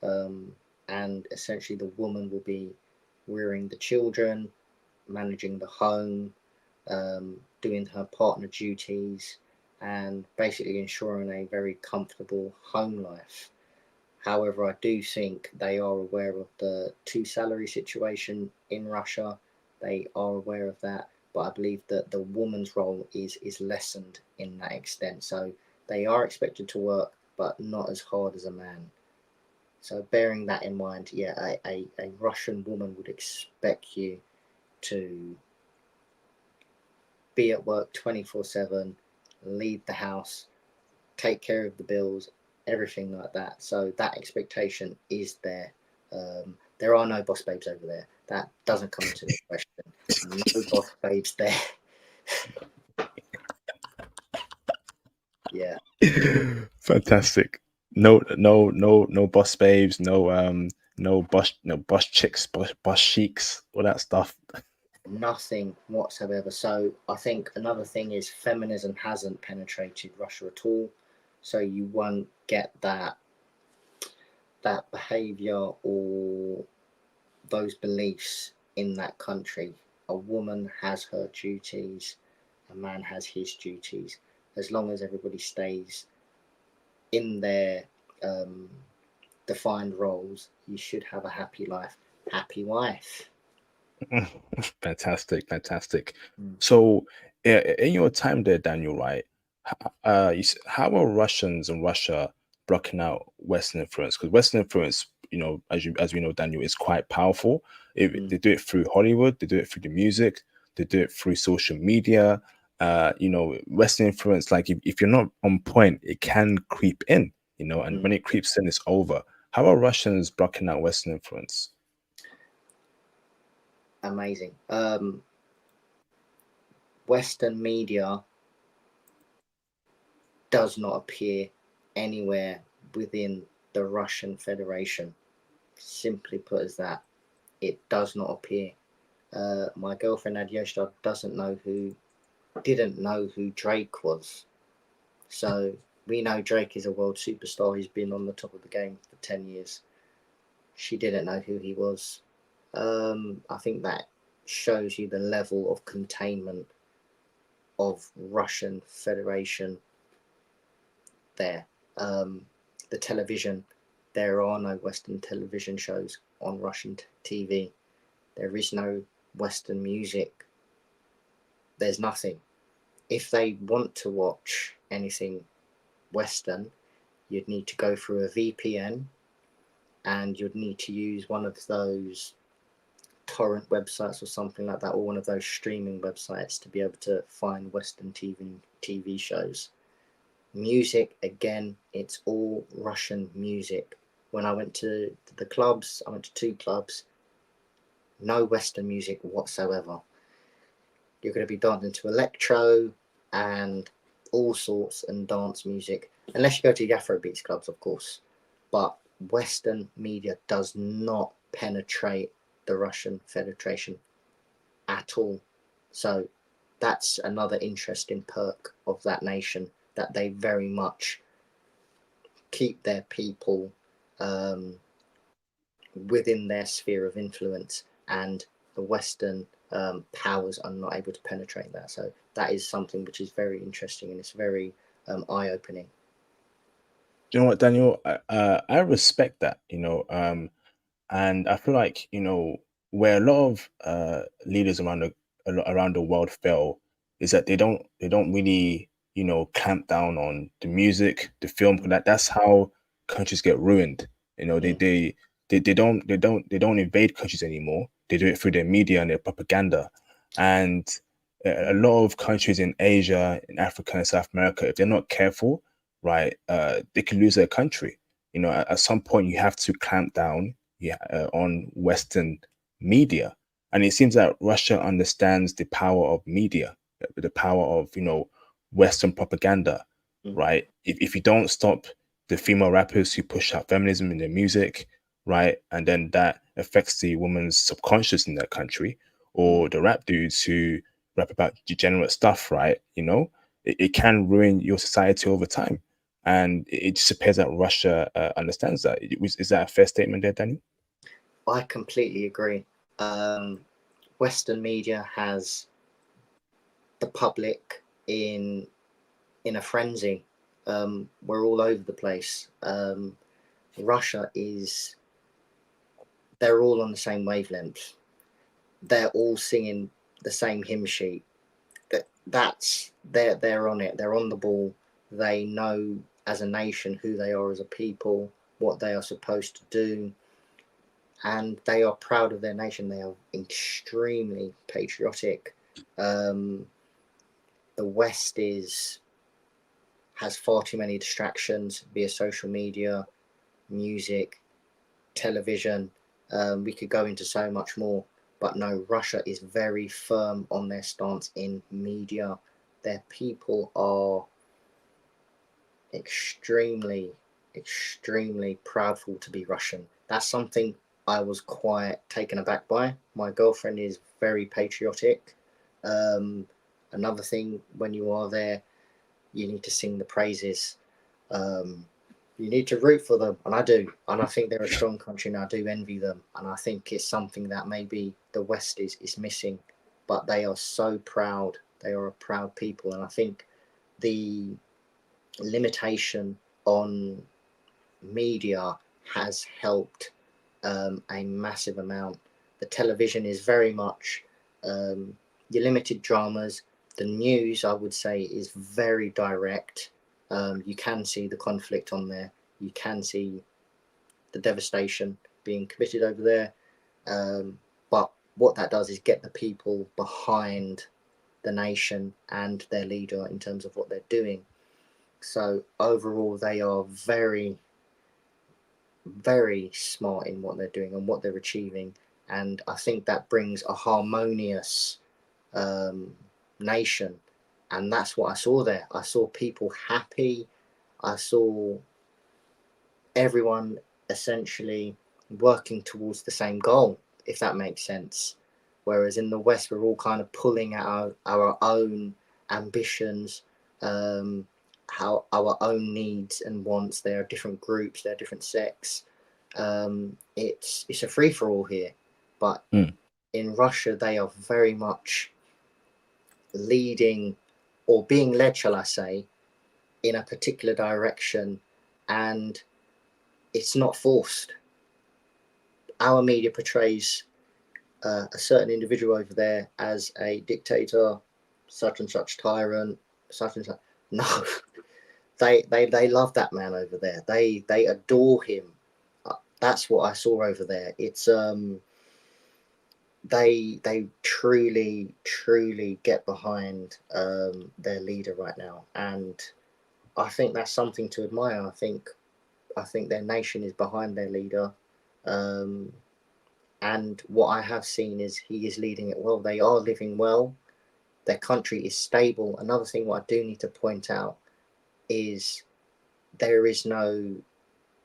um, and essentially the woman will be rearing the children, managing the home, doing her partner duties, and basically ensuring a very comfortable home life. However, I do think they are aware of the two salary situation in Russia. They are aware of that, but I believe that the woman's role is lessened in that extent. So they are expected to work, but not as hard as a man. So bearing that in mind, yeah, a Russian woman would expect you to be at work 24/7, lead the house, take care of the bills, everything like that. So that expectation is there. There are no boss babes over there. That doesn't come into the question. No boss babes there. Yeah. Fantastic. No boss babes, no boss chicks, boss sheiks, all that stuff. Nothing whatsoever. So I think another thing is feminism hasn't penetrated Russia at all. So you won't get that behavior or those beliefs in that country. A woman has her duties, a man has his duties. as long as everybody stays in their um, defined roles, you should have a happy life, happy wife. Fantastic, fantastic. Mm, So, in your time there, Daniel, right? How are Russians and Russia blocking out Western influence? Because Western influence, as we know, Daniel, is quite powerful. mm, They do it through Hollywood, they do it through the music, they do it through social media. Western influence, like if you're not on point, it can creep in. And mm. when it creeps in, it's over. How are Russians blocking out Western influence? Amazing. Western media does not appear anywhere within the Russian Federation. Simply put as that, it does not appear. My girlfriend Adyosha didn't know who Drake was. So we know Drake is a world superstar. He's been on the top of the game for 10 years. She didn't know who he was. I think that shows you the level of containment of Russian Federation there. Um, the television, there are no Western television shows on Russian TV. There is no Western music. There's nothing. If they want to watch anything Western, you'd need to go through a VPN and you'd need to use one of those torrent websites or something like that, or one of those streaming websites to be able to find Western TV shows. Music, again, it's all Russian music. When I went to the clubs, I went to 2 clubs, no Western music whatsoever. You're going to be dancing to electro and all sorts and dance music, unless you go to the Afro Beats clubs, of course. But Western media does not penetrate the Russian Federation at all. So that's another interesting perk of that nation, that they very much keep their people um, within their sphere of influence, and the Western powers are not able to penetrate that. So that is something which is very interesting, and it's very eye-opening. Do you know what, Daniel? I respect that, and I feel like, where a lot of leaders around the world fail is that they don't really, clamp down on the music, the film. Mm, That's how countries get ruined. You know, they mm, they they don't invade countries anymore. They do it through their media and their propaganda. And a mm, lot of countries in Asia, in Africa, and South America, if they're not careful, right, they can lose their country. At some point you have to clamp down, yeah, on Western media. And it seems that Russia understands the power of media, the power of, Western propaganda, mm, right? If you don't stop the female rappers who push out feminism in their music, right, and then that affects the woman's subconscious in that country, mm. or the rap dudes who rap about degenerate stuff, right? It can ruin your society over time. And it just appears that Russia understands that. Is that a fair statement there, Daniel? I completely agree. Um, Western media has the public in a frenzy. We're all over the place. Russia is, they're all on the same wavelength. They're all singing the same hymn sheet. They're on it. They're on the ball. They know as a nation who they are as a people, what they are supposed to do, and they are proud of their nation. They are extremely patriotic. Um, the West has far too many distractions via social media, music, television. We could go into so much more, but no, Russia is very firm on their stance in media. Their people are extremely, extremely proudful to be Russian. That's something I was quite taken aback by. My girlfriend is very patriotic. Um, Another thing, when you are there, you need to sing the praises. Um, you need to root for them, and I do. And I think they're a strong country, and I do envy them. And I think it's something that maybe the West is missing. But they are so proud. They are a proud people, and I think the limitation on media has helped a massive amount. The television is very much your limited dramas. The news, I would say, is very direct. You can see the conflict on there. You can see the devastation being committed over there. But what that does is get the people behind the nation and their leader in terms of what they're doing. So overall, they are very, very smart in what they're doing and what they're achieving. And I think that brings a harmonious nation. And that's what I saw there. I saw people happy. I saw everyone essentially working towards the same goal, if that makes sense. Whereas in the West, we're all kind of pulling at our own ambitions, how our own needs and wants. There are different groups, there are different sects. It's a free for all here, but in Russia, they are very much leading or being led, shall I say, in a particular direction, and it's not forced. Our media portrays a certain individual over there as a dictator, such and such tyrant, such and such. No, they love that man over there. They adore him. That's what I saw over there. It's they truly get behind their leader right now, and I think that's something to admire. I think their nation is behind their leader. And what I have seen is he is leading it well. They are living well. Their country is stable. Another thing what I do need to point out is there is no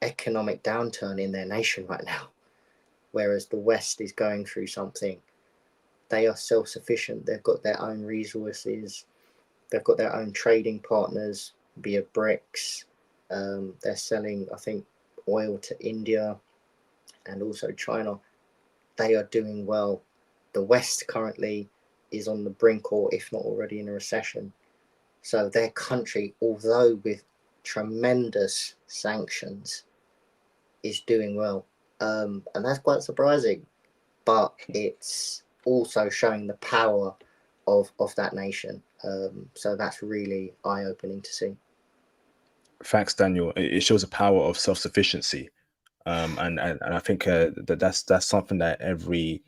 economic downturn in their nation right now, whereas the West is going through something. They are self-sufficient. They've got their own resources. They've got their own trading partners via BRICS. They're selling, I think, oil to India and also China. They are doing well. The West currently is on the brink, or if not already in a recession. So their country, although with tremendous sanctions, is doing well. And that's quite surprising. But it's also showing the power of that nation. So that's really eye-opening to see. Thanks, Daniel. It shows the power of self-sufficiency, and I think that's something that every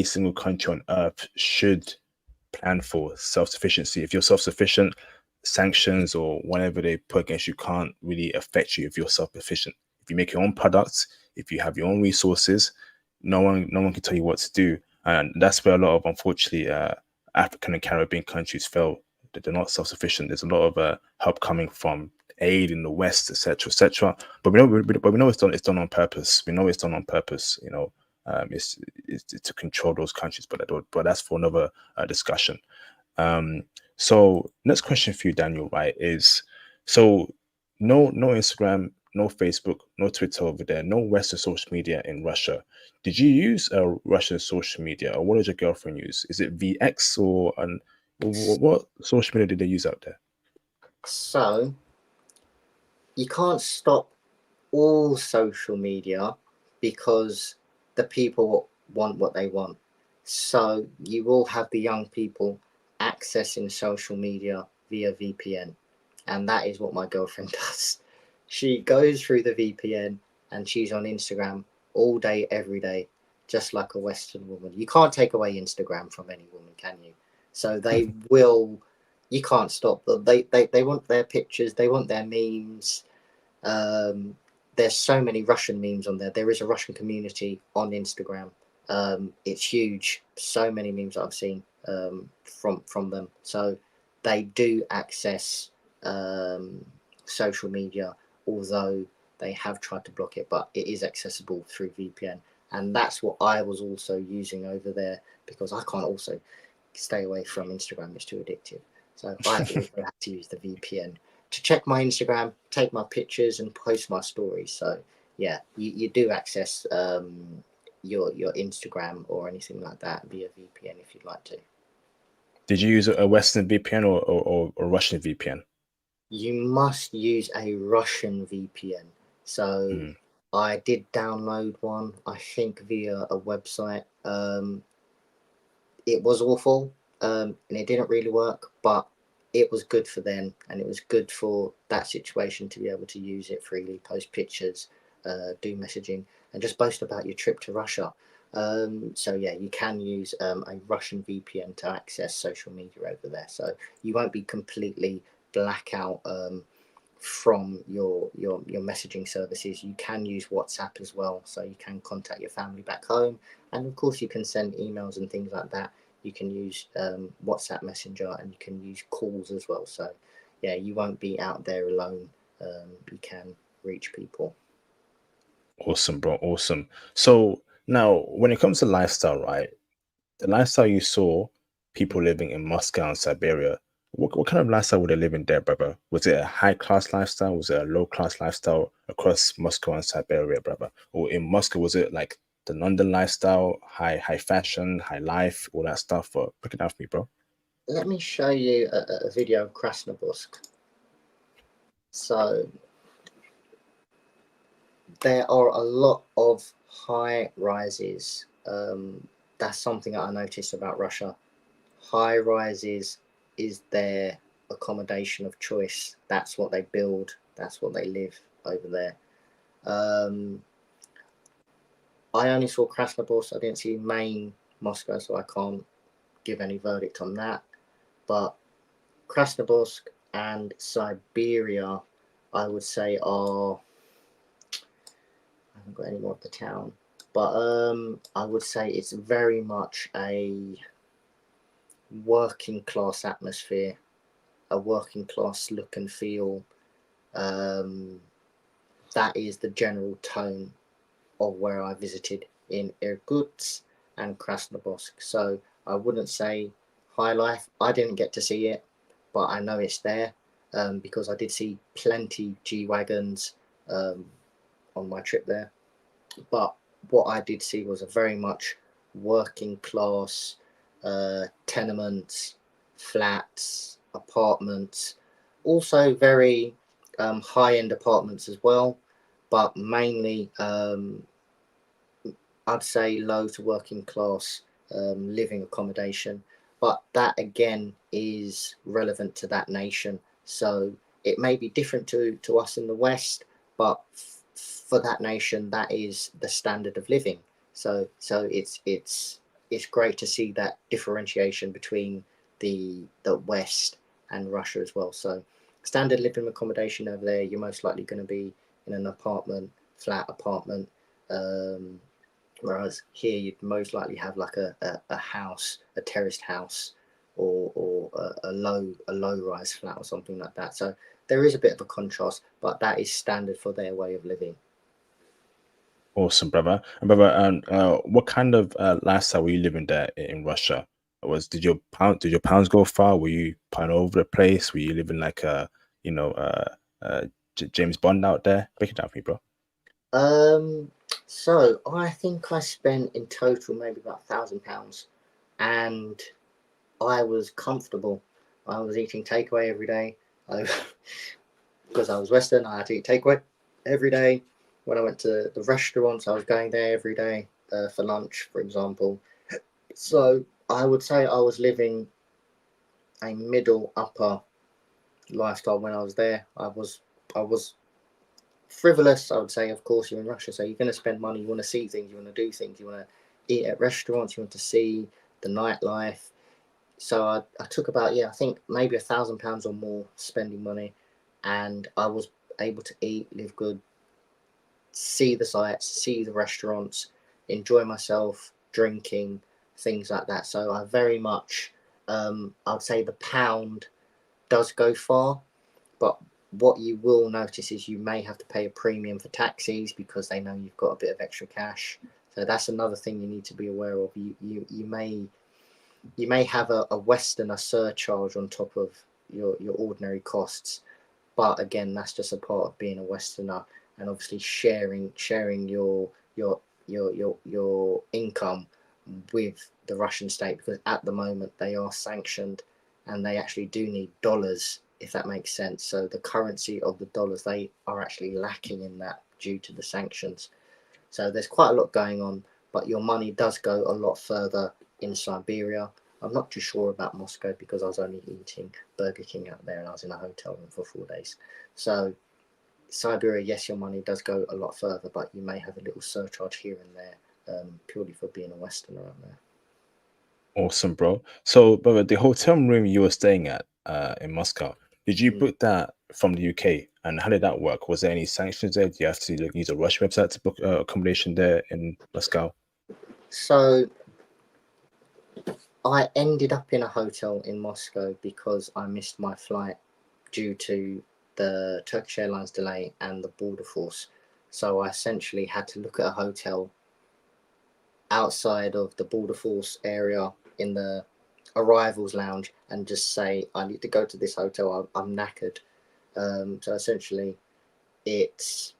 single country on earth should plan for. Self-sufficiency. If you're self-sufficient, sanctions or whatever they put against you can't really affect you if you're self-sufficient. If you make your own products, if you have your own resources, no one can tell you what to do. And that's where a lot of, unfortunately, African and Caribbean countries fail. That they're not self-sufficient. There's a lot of help coming from aid in the West, etc., etc. But we know it's done on purpose. We know it's done on purpose. It's to control those countries, but that's for another discussion. So next question for you, Daniel, right, is so no Instagram, no Facebook, no Twitter over there, no Western social media in Russia. Did you use a Russian social media, or what did your girlfriend use? Is it VX or what social media did they use out there? So you can't stop all social media because the people want what they want. So you will have the young people accessing social media via VPN. And that is what my girlfriend does. She goes through the VPN and she's on Instagram all day, every day, just like a Western woman. You can't take away Instagram from any woman, can you? So they will, you can't stop them. They want their pictures, they want their memes. There's so many Russian memes on there. There is a Russian community on Instagram. It's huge. So many memes I've seen from them. So they do access social media, although they have tried to block it, but it is accessible through VPN. And that's what I was also using over there, because I can't also stay away from Instagram. It's too addictive. So I also had to use the VPN to check my Instagram, take my pictures, and post my stories. So yeah, you do access your Instagram or anything like that via VPN if you'd like to. Did you use a Western VPN or Russian VPN? You must use a Russian VPN. So Mm. I did download one, I think via a website. It was awful, and it didn't really work, but it was good for them, and it was good for that situation to be able to use it freely, post pictures, do messaging, and just boast about your trip to Russia. So yeah, you can use a Russian VPN to access social media over there. So you won't be completely blackout from your messaging services. You can use WhatsApp as well, so you can contact your family back home, and of course you can send emails and things like that. You can use WhatsApp Messenger, and you can use calls as well. So yeah, you won't be out there alone. You can reach people. Awesome, bro. Awesome. So now, when it comes to lifestyle, right? The lifestyle you saw people living in Moscow and Siberia, what kind of lifestyle were they living there, brother? Was it a high class lifestyle? Was it a low class lifestyle across Moscow and Siberia, brother? Or in Moscow, was it like the London lifestyle, high fashion, high life, all that stuff? Break it down for me, bro. Let me show you a video of Krasnobursk. So there are a lot of high rises. That's something that I noticed about Russia. High rises is their accommodation of choice. That's what they build. That's what they live over there. Um, I only saw Krasnobursk. I didn't see main Moscow, so I can't give any verdict on that. But Krasnobursk and Siberia, I would say, are. I haven't got any more of the town, but I would say it's very much a working class atmosphere, a working class look and feel. Um, that is the general tone of where I visited in Irkutsk and Krasnobursk. So I wouldn't say high life. I didn't get to see it, but I know it's there because I did see plenty G wagons on my trip there. But what I did see was a very much working class tenements, flats, apartments, also very high end apartments as well, but mainly I'd say low to working class living accommodation. But that again is relevant to that nation. So it may be different to us in the West, but for that nation, that is the standard of living. So it's great to see that differentiation between the West and Russia as well. So standard living accommodation over there, you're most likely going to be in an apartment, flat apartment. Um, Whereas here, you'd most likely have like a house, a terraced house, or a low rise flat or something like that. So there is a bit of a contrast, but that is standard for their way of living. Awesome, brother. And brother, what kind of lifestyle were you living there in Russia? Did your pounds go far? Were you pound all over the place? Were you living like a you know James Bond out there? Break it down for me, bro. Um, so I think I spent in total maybe about £1,000, and I was comfortable. I was eating takeaway every day. I, because I was Western, I had to eat takeaway every day. When I went to the restaurants, I was going there every day for lunch, for example. So I would say I was living a middle upper lifestyle when I was there. I was frivolous. I would say, of course, you're in Russia, so you're going to spend money. You want to see things. You want to do things. You want to eat at restaurants. You want to see the nightlife. So I took about, yeah, I think maybe £1,000 or more spending money, and I was able to eat, live good, see the sights, see the restaurants, enjoy myself, drinking, things like that. So I very much, I'd say the pound does go far, but what you will notice is you may have to pay a premium for taxis because they know you've got a bit of extra cash. So that's another thing you need to be aware of. You may have a Westerner surcharge on top of your ordinary costs, but again, that's just a part of being a Westerner, and obviously sharing your income with the Russian state, because at the moment they are sanctioned and they actually do need dollars, if that makes sense. So the currency of the dollars, they are actually lacking in that due to the sanctions. So there's quite a lot going on, but your money does go a lot further in Siberia. I'm not too sure about Moscow because I was only eating Burger King out there and I was in a hotel room for 4 days. So Siberia, yes, your money does go a lot further, but you may have a little surcharge here and there, purely for being a Westerner out there. Awesome, bro. So, brother, the hotel room you were staying at in Moscow, did you book that from the UK? And how did that work? Was there any sanctions there? Do you have to use a Russian website to book accommodation there in Moscow? So I ended up in a hotel in Moscow because I missed my flight due to the Turkish Airlines delay and the border force. So I essentially had to look at a hotel outside of the border force area in the arrivals lounge and just say, I need to go to this hotel. I'm knackered. So essentially, it's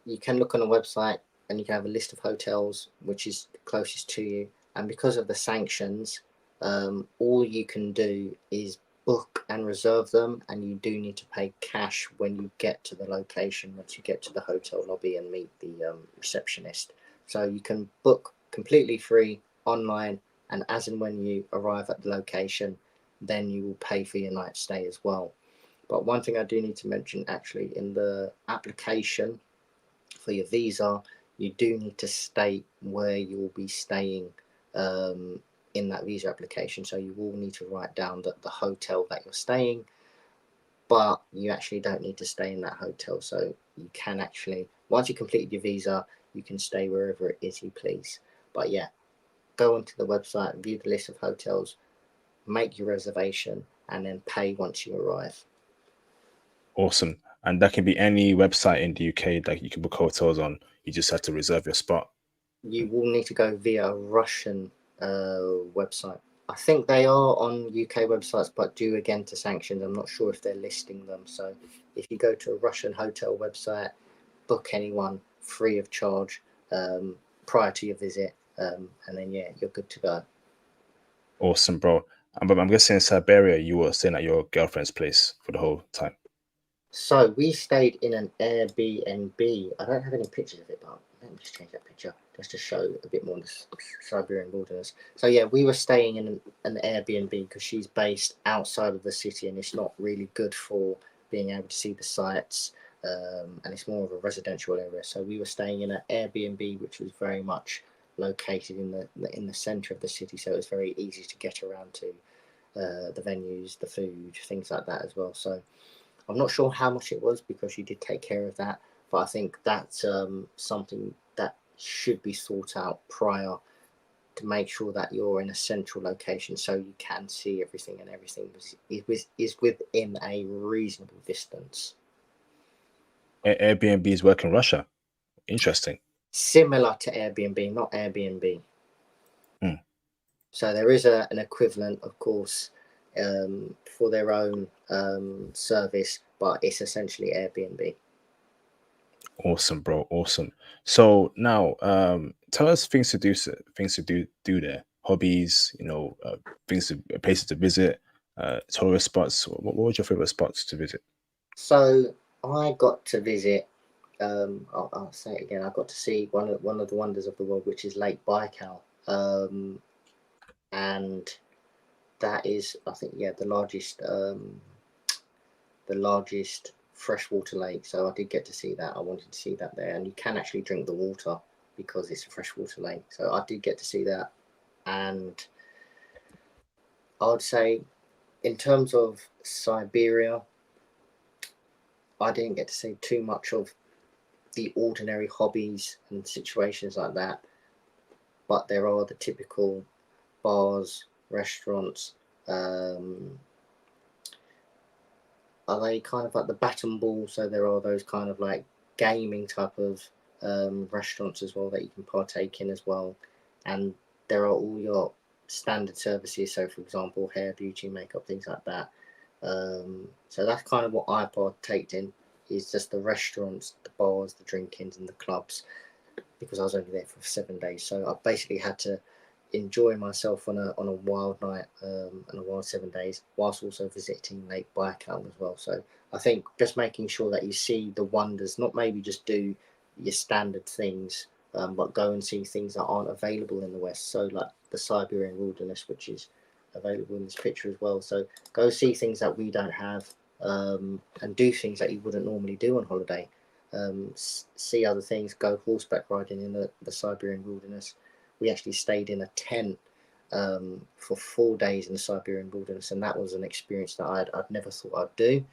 you can look on a website and you can have a list of hotels which is closest to you. And because of the sanctions, all you can do is book and reserve them, and you do need to pay cash when you get to the location, once you get to the hotel lobby and meet the receptionist. So you can book completely free online, and as and when you arrive at the location, then you will pay for your night stay as well. But one thing I do need to mention, actually, in the application for your visa, you do need to state where you will be staying in that visa application. So you will need to write down that the hotel that you're staying, but you actually don't need to stay in that hotel. So you can actually, once you completed your visa, you can stay wherever it is you please. But yeah, go onto the website, view the list of hotels, make your reservation, and then pay once you arrive. Awesome. And that can be any website in the UK that you can book hotels on. You just have to reserve your spot. You will need to go via a Russian website. I think they are on UK websites, but due again to sanctions, I'm not sure if they're listing them. So if you go to a Russian hotel website, book anyone free of charge prior to your visit, and then yeah, you're good to go. Awesome, bro. But I'm guessing in Siberia, you were staying at your girlfriend's place for the whole time. So we stayed in an Airbnb. I don't have any pictures of it, but let me just change that picture just to show a bit more of the Siberian wilderness. So yeah, we were staying in an Airbnb because she's based outside of the city and it's not really good for being able to see the sights. And it's more of a residential area. So we were staying in an Airbnb, which was very much located in the center of the city. So it was very easy to get around to the venues, the food, things like that as well. So I'm not sure how much it was because she did take care of that, but I think that's something that should be thought out prior to make sure that you're in a central location so you can see everything and everything is within a reasonable distance. Airbnbs work in Russia. Interesting. Similar to Airbnb, not Airbnb. Hmm. So there is an equivalent, of course, for their own service, but it's essentially Airbnb. Awesome, bro. Awesome. So now, tell us things to do there. Hobbies, things to places to visit, tourist spots. What was your favorite spots to visit? So I got to visit. I'll say it again. I got to see one of the wonders of the world, which is Lake Baikal, and that is, I think, yeah, the largest freshwater lake. So I did get to see that. I wanted to see that there, and you can actually drink the water because it's a freshwater lake. So I did get to see that, and I would say, in terms of Siberia, I didn't get to see too much of the ordinary hobbies and situations like that, but there are the typical bars, restaurants. Are they kind of like the bat and ball? So there are those kind of like gaming type of restaurants as well that you can partake in as well, and there are all your standard services. So, for example, hair, beauty, makeup, things like that. So that's kind of what I partaked in. Is just the restaurants, the bars, the drinkings, and the clubs because I was only there for 7 days. So I basically had to enjoy myself on a wild night and a wild 7 days, whilst also visiting Lake Baikal as well. So I think just making sure that you see the wonders, not maybe just do your standard things, but go and see things that aren't available in the West. So like the Siberian wilderness, which is available in this picture as well. So go see things that we don't have, and do things that you wouldn't normally do on holiday. See other things. Go horseback riding in the Siberian wilderness. We actually stayed in a tent for 4 days in the Siberian wilderness, and that was an experience that I'd never thought I'd do.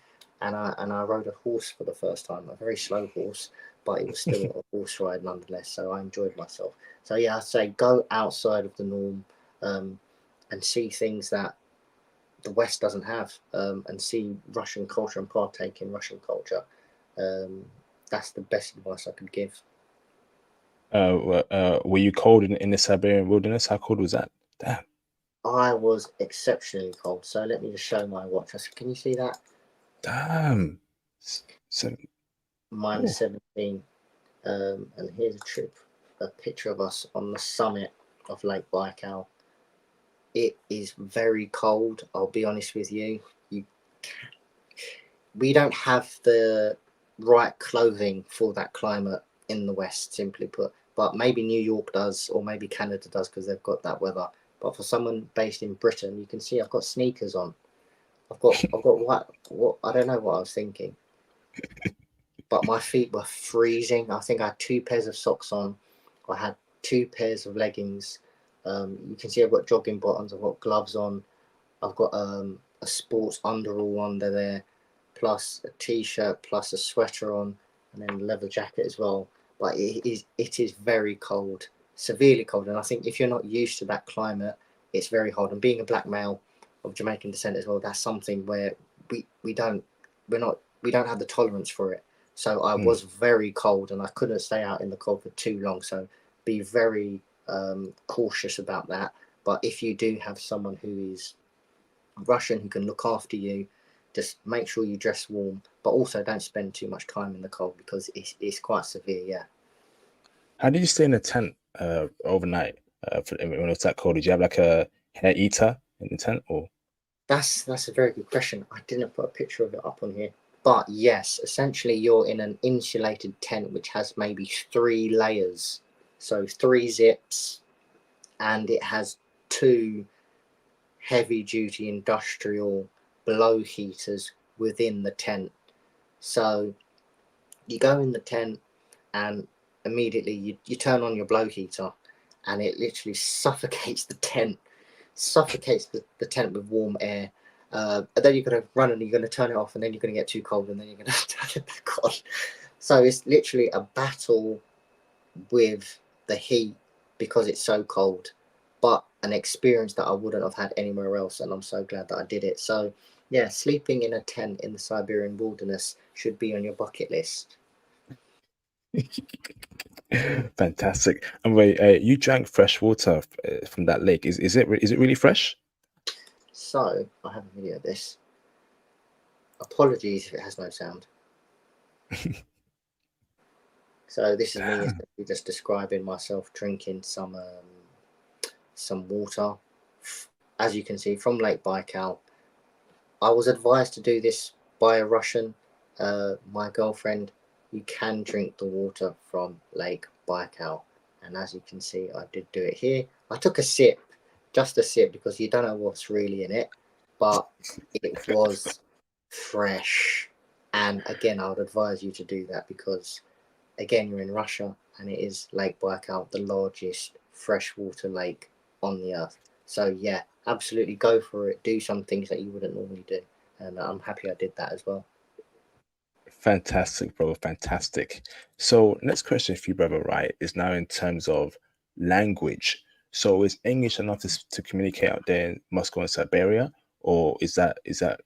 And I rode a horse for the first time, a very slow horse, but it was still a horse ride nonetheless. So I enjoyed myself. So yeah, I'd say go outside of the norm, and see things that the West doesn't have, and see Russian culture and partake in Russian culture. Um, that's the best advice I could give. Were you cold in the Siberian wilderness? How cold was that? Damn. I was exceptionally cold. So let me just show my watch. Can you see that? Damn. So, Minus oh. 17. And here's a picture of us on the summit of Lake Baikal. It is very cold. I'll be honest with you. We don't have the right clothing for that climate in the West, simply put. But maybe New York does, or maybe Canada does, because they've got that weather. But for someone based in Britain, you can see I've got sneakers on. I've got what I don't know what I was thinking, but my feet were freezing. I think I had 2 pairs of socks on. I had 2 pairs of leggings. You can see I've got jogging bottoms. I've got gloves on. I've got a sports underall under there, plus a t-shirt, plus a sweater on, and then a leather jacket as well. But it is very cold, severely cold, and I think if you're not used to that climate, it's very hard. And being a black male of Jamaican descent as well, that's something where we don't we don't have the tolerance for it. So I was very cold, and I couldn't stay out in the cold for too long. So be very cautious about that. But if you do have someone who is Russian who can look after you, just make sure you dress warm, but also don't spend too much time in the cold because it's quite severe. Yeah. How did you stay in a tent overnight when it's that cold? Did you have like a hair eater in the tent, or? That's a very good question. I didn't put a picture of it up on here. But yes, essentially you're in an insulated tent which has maybe 3 layers. So 3 zips, and it has 2 heavy duty industrial blow heaters within the tent. So you go in the tent, and immediately you turn on your blow heater, and it literally suffocates the tent with warm air. And then you're going to run and you're going to turn it off, and then you're going to get too cold, and then you're going to turn it back on. So it's literally a battle with the heat because it's so cold, but an experience that I wouldn't have had anywhere else, and I'm so glad that I did it. So yeah, sleeping in a tent in the Siberian wilderness should be on your bucket list. Fantastic. And wait, you drank fresh water from that lake. Is it really fresh? So I have a video of this. Apologies if it has no sound. So this is me just describing myself drinking some water. As you can see from Lake Baikal, I was advised to do this by a Russian, my girlfriend. You can drink the water from Lake Baikal, and as you can see, I did do it here. I took a sip, just a sip, because you don't know what's really in it, but it was fresh. And again, I would advise you to do that because, again, you're in Russia, and it is Lake Baikal, the largest freshwater lake on the earth. So yeah, absolutely go for it. Do some things that you wouldn't normally do, and I'm happy I did that as well. Fantastic, bro. Fantastic. So next question for you, brother, right, is now in terms of language. So is English enough to communicate out there in Moscow and Siberia? Or is that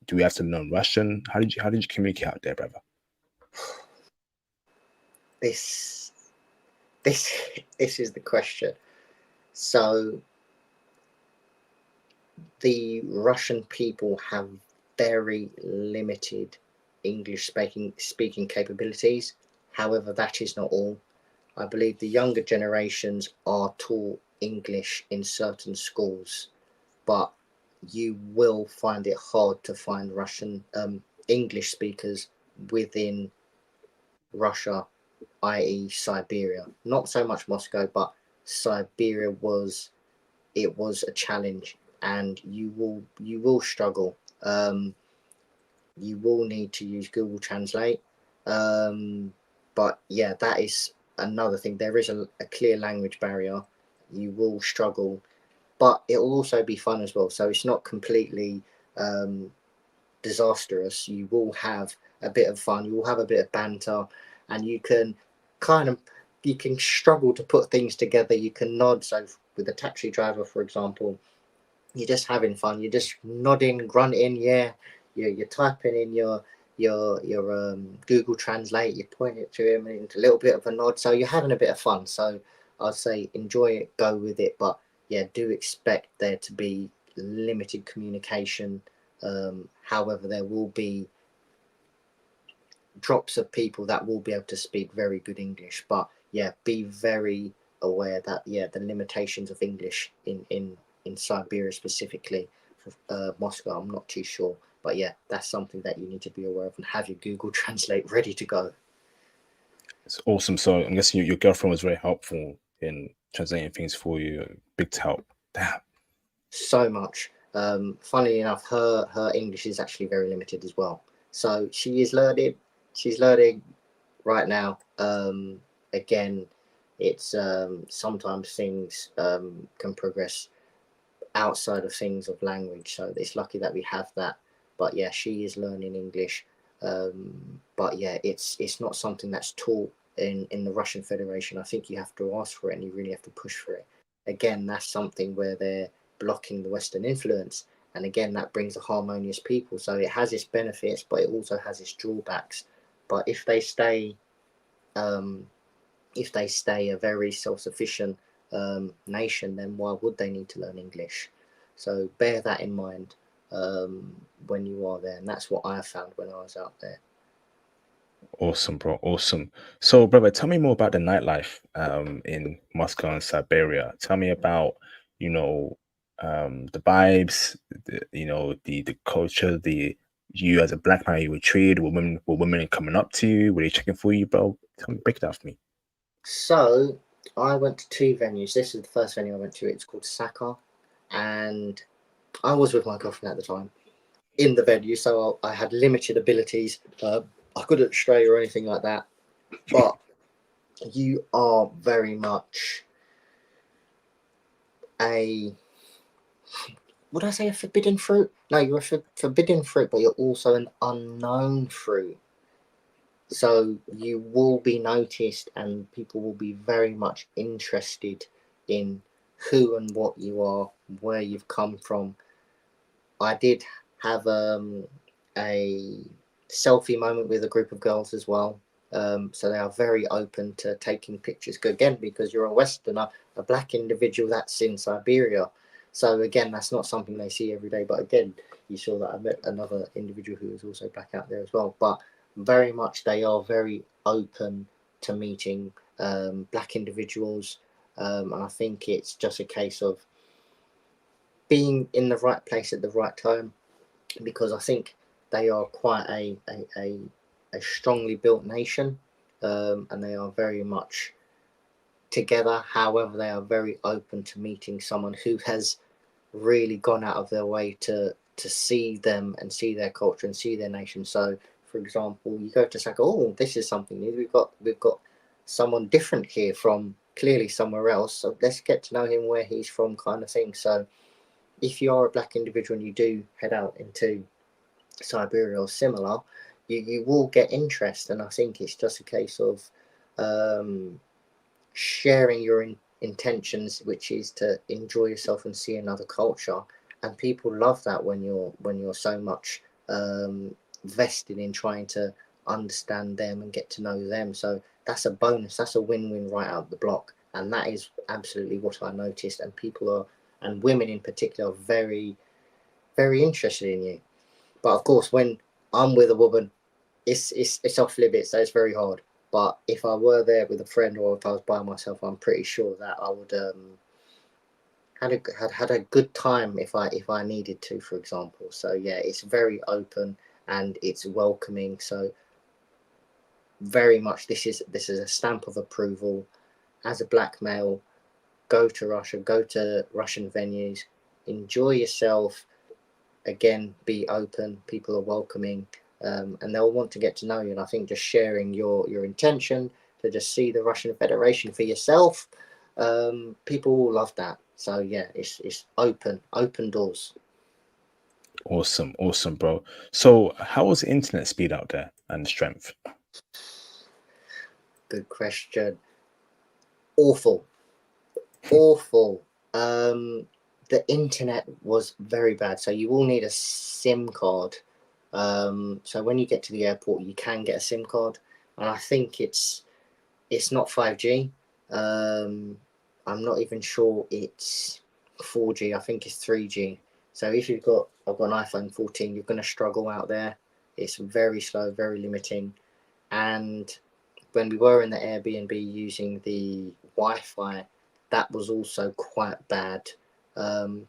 do we have to learn Russian? How did you communicate out there, brother? This this this is the question. So the Russian people have very limited English speaking capabilities. However, that is not all. I believe the younger generations are taught English in certain schools, but you will find it hard to find Russian English speakers within Russia, i.e. Siberia. Not so much Moscow, but Siberia was a challenge, and you will struggle. You will need to use Google Translate. But yeah, that is another thing. There is a clear language barrier. You will struggle, but it will also be fun as well. So it's not completely disastrous. You will have a bit of fun. You will have a bit of banter, and you can kind of you can struggle to put things together. You can nod. So with a taxi driver, for example, you're just having fun. You're just nodding, grunting. Yeah, you're typing in your Google Translate. You point it to him, and it's a little bit of a nod. So you're having a bit of fun. So I'd say enjoy it, go with it, but yeah, do expect there to be limited communication. However, there will be drops of people that will be able to speak very good English, but yeah, be very aware that yeah, the limitations of English in Siberia specifically, Moscow, I'm not too sure, but yeah, that's something that you need to be aware of and have your Google Translate ready to go. It's awesome. So I'm guessing your girlfriend was very helpful in translating things for you. Big help. Damn. So much. Funnily enough, her English is actually very limited as well. So she is learning. She's learning right now. Again, it's sometimes things can progress outside of things of language. So it's lucky that we have that. But yeah, she is learning English. But yeah, it's not something that's taught in the Russian Federation. I think you have to ask for it and you really have to push for it. Again, that's something where they're blocking the Western influence. And again, that brings a harmonious people. So it has its benefits, but it also has its drawbacks. But um, if they stay a very self-sufficient nation, then why would they need to learn English? So bear that in mind when you are there, and that's what I found when I was out there. Awesome, bro. Awesome. So, brother, tell me more about the nightlife in Moscow and Siberia. Tell me about, you know, the vibes, the culture, the you as a black man, you were treated. Were women coming up to you? Were they checking for you, bro? Tell me, break it down for me. So I went to two venues. This is the first venue I went to. It's called Saka, and I was with my girlfriend at the time in the venue, so I had limited abilities. I couldn't stray or anything like that, but you are very much a would I say a forbidden fruit? No, you're a forbidden fruit, but you're also an unknown fruit. So you will be noticed, and people will be very much interested in who and what you are, where you've come from. I did have a selfie moment with a group of girls as well. So they are very open to taking pictures. Again, because you're a Westerner, a black individual that's in Siberia. So again, that's not something they see every day. But again, you saw that I met another individual who was also black out there as well. But very much they are very open to meeting black individuals. And I think it's just a case of being in the right place at the right time, because I think they are quite a strongly built nation, and they are very much together. However, they are very open to meeting someone who has really gone out of their way to see them and see their culture and see their nation. So, for example, you go to Saka, oh, this is something new. We've got someone different here from clearly somewhere else. So let's get to know him where he's from, kind of thing. So if you are a black individual and you do head out into Siberia or similar, you will get interest. And I think it's just a case of um, sharing your intentions, which is to enjoy yourself and see another culture. And people love that when you're so much vested in trying to understand them and get to know them. So that's a bonus. That's a win-win right out the block. And that is absolutely what I noticed. And people are, and women in particular, are very, very interested in you. But of course, when I'm with a woman, it's off limits. So it's very hard. But if I were there with a friend or if I was by myself, I'm pretty sure that had a good time if I needed to, for example. So yeah, it's very open and it's welcoming. So very much this is a stamp of approval. As a black male, go to Russia, go to Russian venues, enjoy yourself. Again, be open. People are welcoming, and they'll want to get to know you. And I think just sharing your intention to just see the Russian Federation for yourself, people will love that. So yeah, it's open doors. Awesome, awesome, bro. So, how was the internet speed out there and the strength? Good question. Awful, awful. The internet was very bad. So you will need a SIM card. So when you get to the airport, you can get a SIM card, and I think it's not 5G. Um, I'm not even sure it's 4G. I think it's 3G. So if I've got an iPhone 14, you're going to struggle out there. It's very slow, very limiting. And when we were in the Airbnb using the Wi-Fi, that was also quite bad. Um,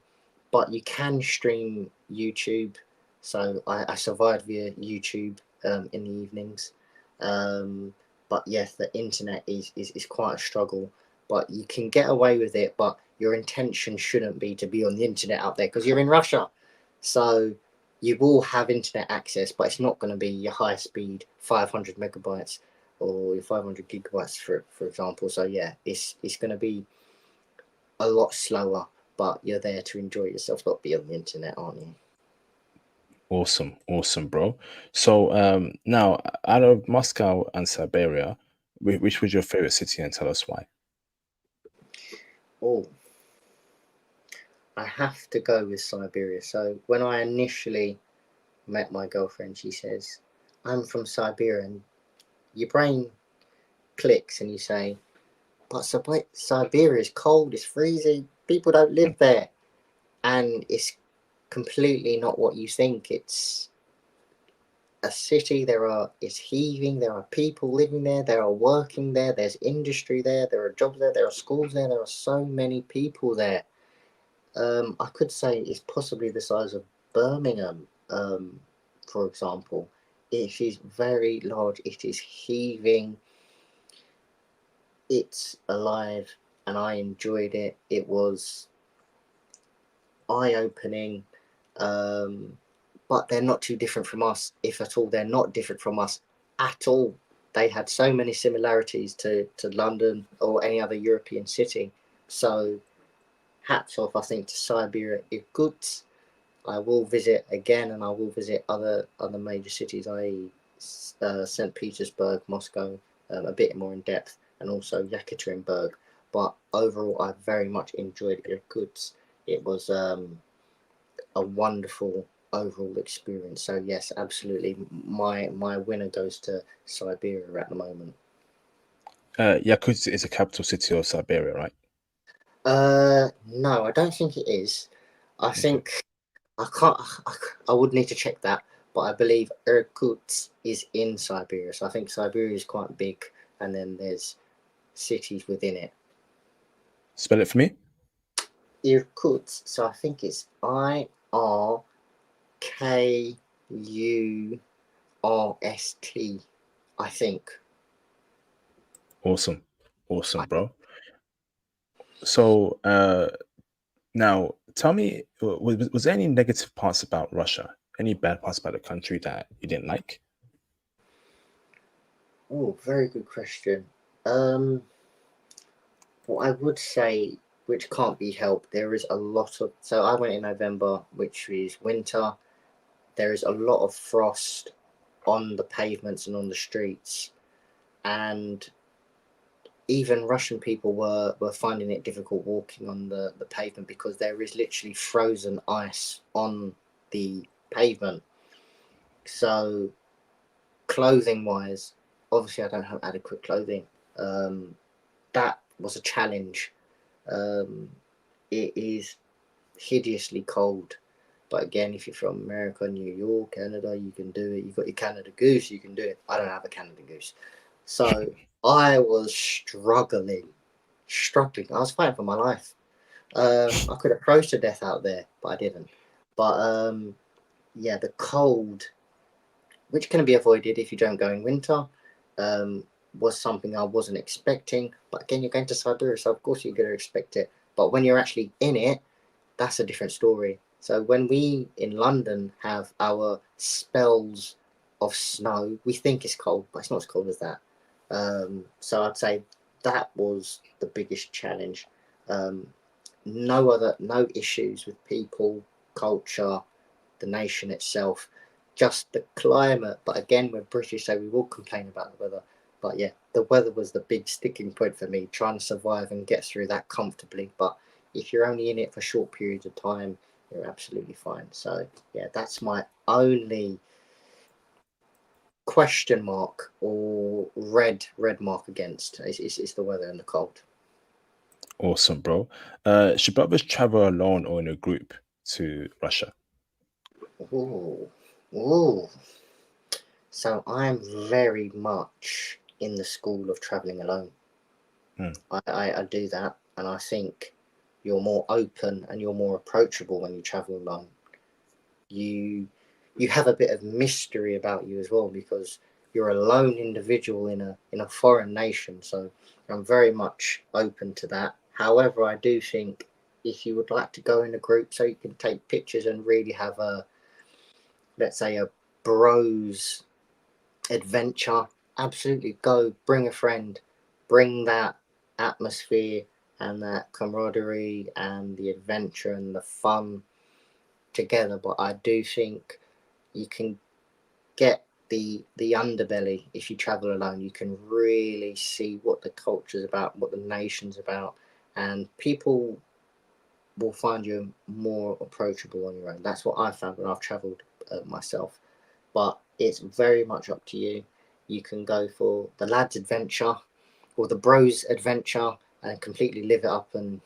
but you can stream YouTube. So I survived via YouTube in the evenings. Um, but yes, the internet is quite a struggle. But you can get away with it. But your intention shouldn't be to be on the internet out there because you're in Russia. So you will have internet access, but it's not going to be your high speed 500 megabytes or your 500 gigabytes, for example. So yeah, it's going to be a lot slower, but you're there to enjoy yourself, not be on the internet, aren't you? Awesome, awesome, bro. So, now out of Moscow and Siberia, which was your favorite city, and tell us why? Oh, I have to go with Siberia. So when I initially met my girlfriend, she says, "I'm from Siberia," and your brain clicks and you say, "But Siberia is cold, it's freezing, people don't live there," and it's completely not what you think. It's a city. It's heaving. There are people living there. There are working there. There's industry there. There are jobs there. There are schools there. There are so many people there. I could say it's possibly the size of Birmingham, for example. It is very large. It is heaving. It's alive, and I enjoyed it. It was eye-opening. Um, but they're not too different from us, if at all. They're not different from us at all. They had so many similarities to London or any other European city. So hats off, I think, to Siberia. Irkutsk, I will visit again, and I will visit other major cities, i.e., St. Petersburg, Moscow, a bit more in depth, and also Yekaterinburg. But overall, I very much enjoyed Irkutsk. It was a wonderful overall experience. So yes, absolutely, my winner goes to Siberia at the moment. Yakutsk is the capital city of Siberia, right? No, I don't think it is. I Okay. think I can't. I would need to check that, but I believe Irkutsk is in Siberia. So I think Siberia is quite big, and then there's cities within it. Spell it for me. Irkutsk. So I think it's IRKURST. I think. Awesome, awesome, bro. So, now tell me, was there any negative parts about Russia? Any bad parts about the country that you didn't like? Oh, very good question. Um, what I would say, which can't be helped, there is a lot of. So I went in November, which is winter. There is a lot of frost on the pavements and on the streets, and even Russian people were finding it difficult walking on the pavement because there is literally frozen ice on the pavement. So clothing wise, obviously I don't have adequate clothing. Um, that was a challenge. Um, it is hideously cold. But again, if you're from America, New York, Canada, you can do it. You've got your Canada Goose, you can do it. I don't have a Canada Goose. So I was struggling. I was fighting for my life. I could have froze to death out there, but I didn't. But yeah, the cold, which can be avoided if you don't go in winter, um, was something I wasn't expecting. But again, you're going to Siberia, so of course you're going to expect it. But when you're actually in it, that's a different story. So when we in London have our spells of snow, we think it's cold, but it's not as cold as that. So I'd say that was the biggest challenge. Um, no issues with people, culture, the nation itself, just the climate. But again, we're British, so we will complain about the weather. But yeah, the weather was the big sticking point for me, trying to survive and get through that comfortably. But if you're only in it for short periods of time, you're absolutely fine. So yeah, that's my only question mark or red mark against is the weather and the cold. Awesome, bro. Should brothers travel alone or in a group to Russia? Ooh, ooh. So I'm very much in the school of traveling alone. Hmm. I do that, and I think you're more open and you're more approachable when you travel alone. You you have a bit of mystery about you as well because you're a lone individual in a foreign nation. So I'm very much open to that. However, I do think if you would like to go in a group so you can take pictures and really have a, let's say, a bros adventure, absolutely go, bring a friend, bring that atmosphere and that camaraderie and the adventure and the fun together. But I do think you can get the underbelly if you travel alone. You can really see what the culture's about, what the nation's about, and people will find you more approachable on your own. That's what I found when I've traveled myself. But it's very much up to you. You can go for the lads' adventure or the bros' adventure and completely live it up and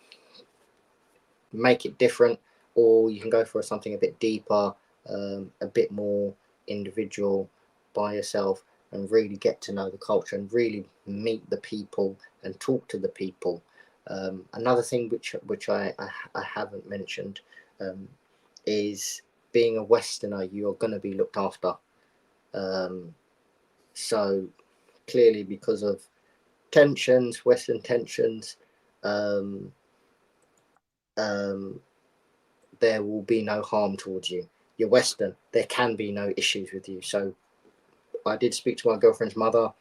make it different, or you can go for something a bit deeper, a bit more individual by yourself and really get to know the culture and really meet the people and talk to the people. Another thing which I haven't mentioned um, is being a Westerner, you're going to be looked after. Um, so clearly, because of tensions, Western tensions, um, um, there will be no harm towards you. You're Western, there can be no issues with you. So I did speak to my girlfriend's mother.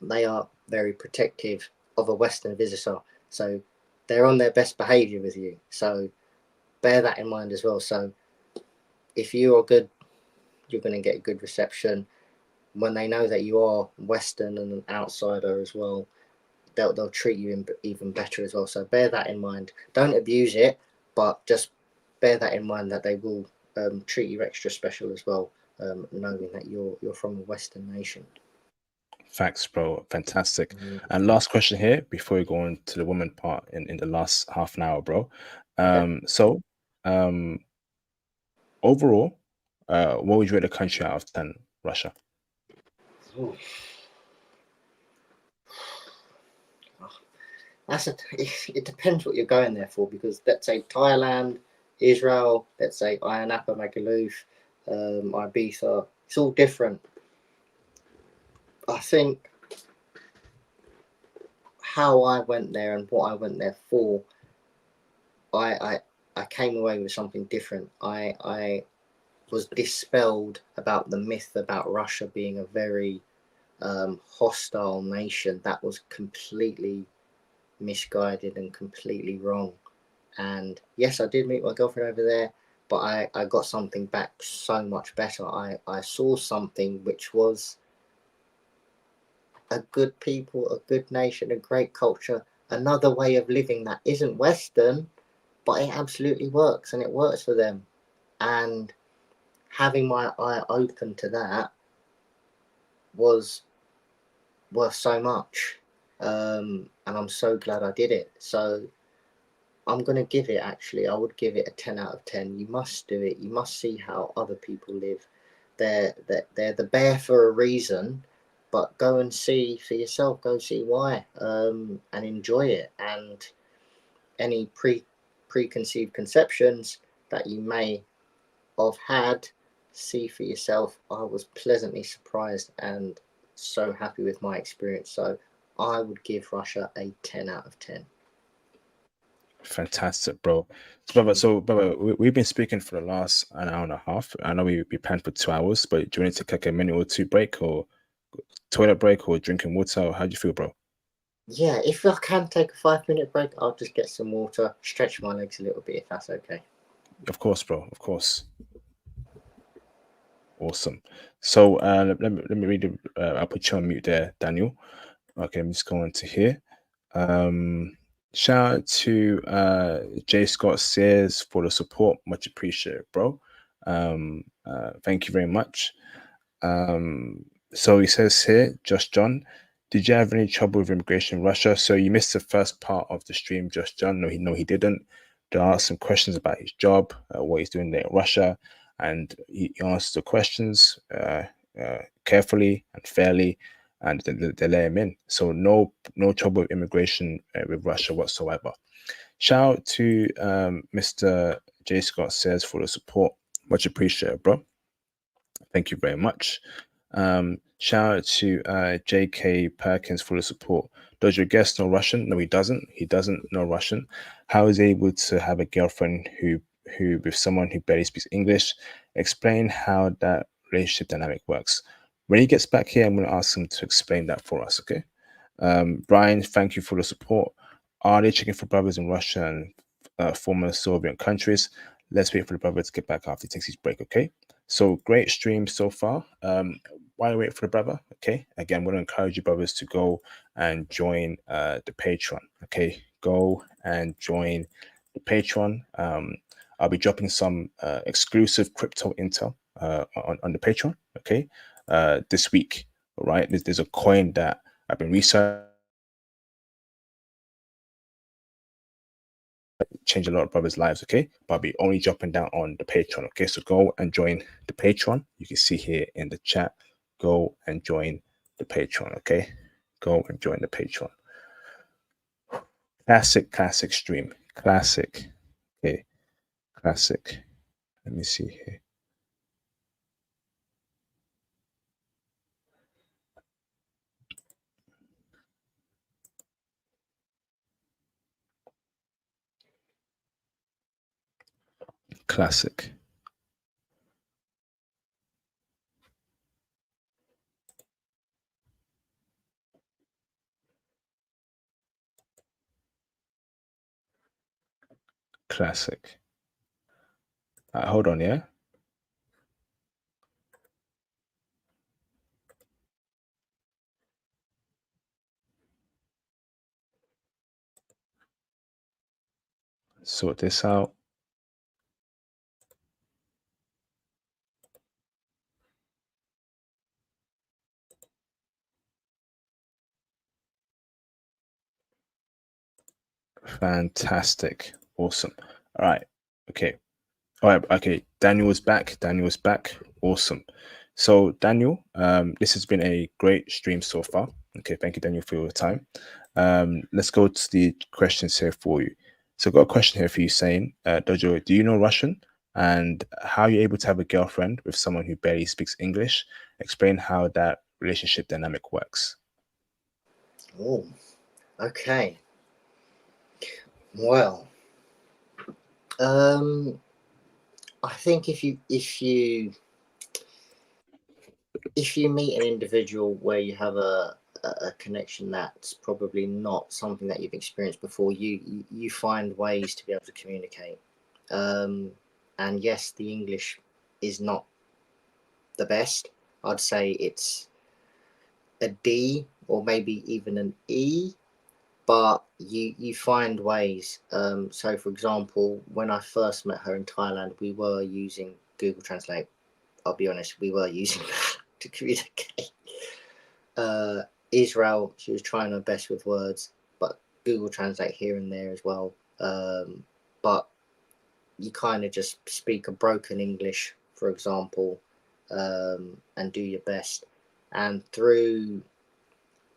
They are very protective of a Western visitor. So they're on their best behaviour with you. So bear that in mind as well. So if you are good, you're going to get a good reception. When they know that you are Western and an outsider as well, they'll treat you even better as well. So bear that in mind. Don't abuse it, but just bear that in mind that they will treat you extra special as well, knowing that you're from a Western nation. Facts, bro. Fantastic. Mm. And last question here before we go on to the woman part in the last half an hour, bro. Okay. So overall, what would you rate the country out of 10, Russia? Ooh. That's a, it depends what you're going there for because let's say Thailand, Israel, let's say Ayia Napa, Magaluf, Ibiza, it's all different. I think how I went there and what I went there for, I I, I came away with something different. I was dispelled about the myth about Russia being a very hostile nation. That was completely misguided and completely wrong. And yes, I did meet my girlfriend over there, but I got something back so much better. I saw something which was a good people, a good nation, a great culture, another way of living that isn't Western, but it absolutely works and it works for them. And having my eye open to that was worth so much. And I'm so glad I did it. So I'm going to give it, actually, I would give it a 10 out of 10. You must do it. You must see how other people live. They're the bear for a reason, but go and see for yourself. Go see why, and enjoy it. And any preconceived conceptions that you may have had, see for yourself. I was pleasantly surprised and so happy with my experience. So I would give Russia a 10 out of 10. Fantastic, bro. Brother, we've been speaking for the last an hour and a half. I know we planned for 2 hours, but do you want to take like a minute or two break, or toilet break, or drinking water? How do you feel, bro? Yeah, if I can take a 5 minute break, I'll just get some water, stretch my legs a little bit if that's okay. Of course, bro. Of course. Awesome. So let me read the, I'll put you on mute there, Daniel. Okay, I'm just going to here. Shout out to J Scott Sears for the support. Much appreciated, bro. Thank you very much. So he says here, Just John, did you have any trouble with immigration in Russia? So you missed the first part of the stream, Just John. No, he didn't. There are some questions about his job, what he's doing there in Russia, and he answers the questions carefully and fairly, and they let him in. So no trouble with immigration with Russia whatsoever. Shout out to Mr. J Scott Says for the support. Much appreciated, bro. Thank you very much. Shout out to J.K. Perkins for the support. Does your guest know Russian? No, he doesn't. He doesn't know Russian. How is he able to have a girlfriend who with someone who barely speaks English? Explain how that relationship dynamic works. When he gets back here, I'm going to ask him to explain that for us. Okay. Brian, thank you for the support. Are they checking for brothers in Russia and former Soviet countries? Let's wait for the brother to get back after he takes his break. Okay. So great stream so far. While we wait for the brother, okay, again, we're going to encourage you brothers to go and join the Patreon. Okay, go and join the Patreon. I'll be dropping some exclusive crypto intel on the Patreon. Okay, this week. All right, there's a coin that I've been researching. Change a lot of brothers' lives, okay? But I'll be only dropping down on the Patreon, okay? So go and join the Patreon. You can see here in the chat. Go and join the Patreon, okay? Go and join the Patreon. Classic stream. Classic. Okay. Classic. Let me see here. Classic. Classic. Hold on, yeah? Sort this out. Fantastic. Awesome. All right. Okay. All right. Okay. Daniel is back. Awesome. So Daniel, this has been a great stream so far. Okay. Thank you, Daniel, for your time. Let's go to the questions here for you. So I've got a question here for you saying, Dojo, do you know Russian? And how are you able to have a girlfriend with someone who barely speaks English? Explain how that relationship dynamic works. Oh, okay. Well, I think if you meet an individual where you have a connection that's probably not something that you've experienced before, you find ways to be able to communicate. And yes, the English is not the best. I'd say it's a D or maybe even an E, but you find ways. So for example, when I first met her in Thailand, we were using Google Translate. I'll be honest, we were using that to communicate. Israel, she was trying her best with words, but Google Translate here and there as well. But you kind of just speak a broken English, for example, and do your best. And through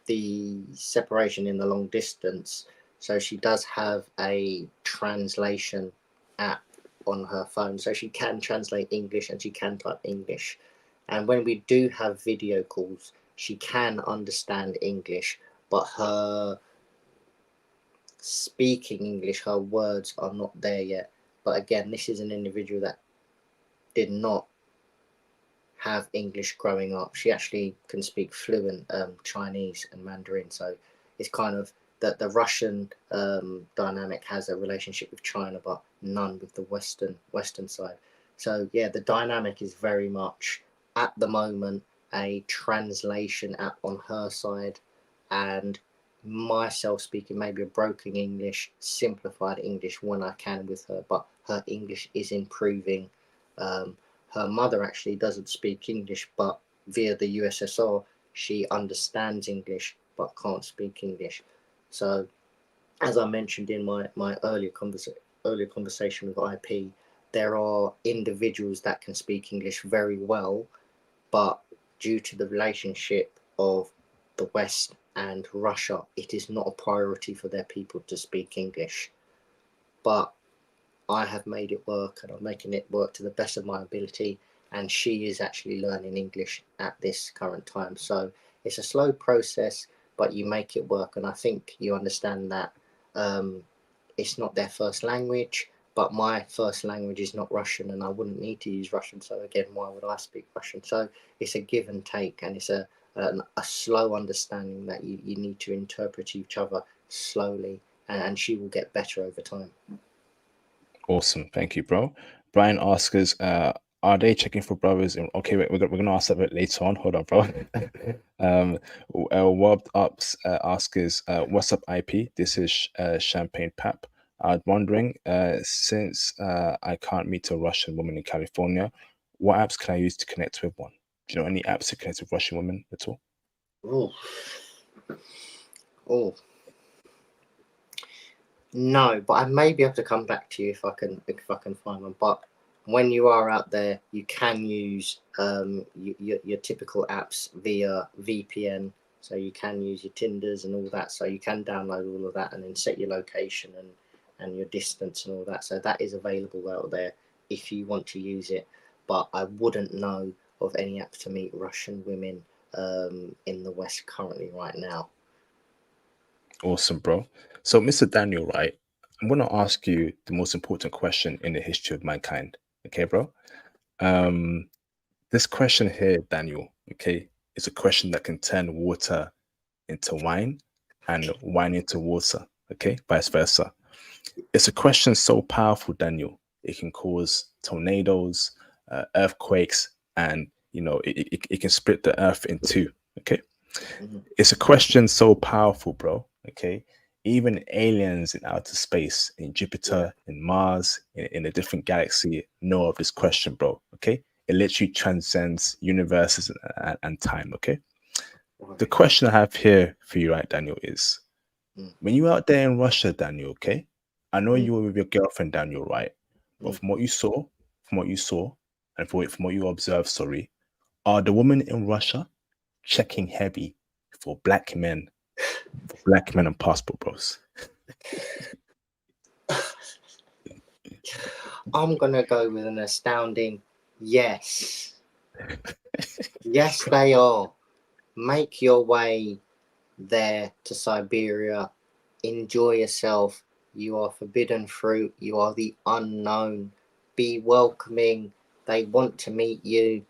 the separation in the long distance, So she does have a translation app on her phone, so she can translate English and she can type English. And when we do have video calls, she can understand English, but her speaking English, her words are not there yet. But again, this is an individual that did not have English growing up. She actually can speak fluent Chinese and Mandarin. So it's kind of that the Russian dynamic has a relationship with China, but none with the Western side. So yeah, the dynamic is very much at the moment a translation app on her side, and myself speaking maybe a broken English, simplified English when I can with her, but her English is improving. Um, Her mother actually doesn't speak English, but via the USSR, she understands English but can't speak English. So, as I mentioned in my earlier conversation with IP, there are individuals that can speak English very well, but due to the relationship of the West and Russia, it is not a priority for their people to speak English. But I have made it work and I'm making it work to the best of my ability. And she is actually learning English at this current time. So it's a slow process, but you make it work. And I think you understand that um, it's not their first language, but my first language is not Russian and I wouldn't need to use Russian. So again, why would I speak Russian? So it's a give and take, and it's a slow understanding that you need to interpret each other slowly, and she will get better over time. Awesome. Thank you, bro. Brian asks us, are they checking for brothers? Okay, wait, we're gonna ask that a bit later on. Hold on, bro. Warped Ups asks us, what's up, IP? This is Champagne Pap. I'm wondering, since I can't meet a Russian woman in California, what apps can I use to connect with one? Do you know any apps to connect with Russian women at all? Oh, oh, no, but I may be able to come back to you if I can find one. But when you are out there, you can use your typical apps via VPN. So you can use your Tinders and all that. So you can download all of that and then set your location and your distance and all that. So that is available out there if you want to use it. But I wouldn't know of any apps to meet Russian women in the West currently right now. Awesome, bro. So, Mr. Daniel, right? I'm gonna ask you the most important question in the history of mankind. Okay, bro? Um, this question here, Daniel, okay, is a question that can turn water into wine and wine into water, okay, vice versa. It's a question so powerful, Daniel. It can cause tornadoes, earthquakes, and it can split the earth in two. Okay, Mhm. it's a question so powerful, bro. Okay, even aliens in outer space, in Yeah. Jupiter, in Mars, in a different galaxy, know of this question, bro. Okay, it literally transcends universes and time. Okay, the Right. question I have here for you, right, Daniel, is Mm, when you out there in Russia, Daniel, okay? I know mm, you were with your girlfriend, Daniel, right? But mm. from what you saw, and from what you observed, sorry, are the women in Russia checking heavy for black men and passport bros? I'm gonna go with an astounding yes. Yes, they are. Make your way there to Siberia. Enjoy yourself. You are forbidden fruit. You are the unknown. Be welcoming. They want to meet you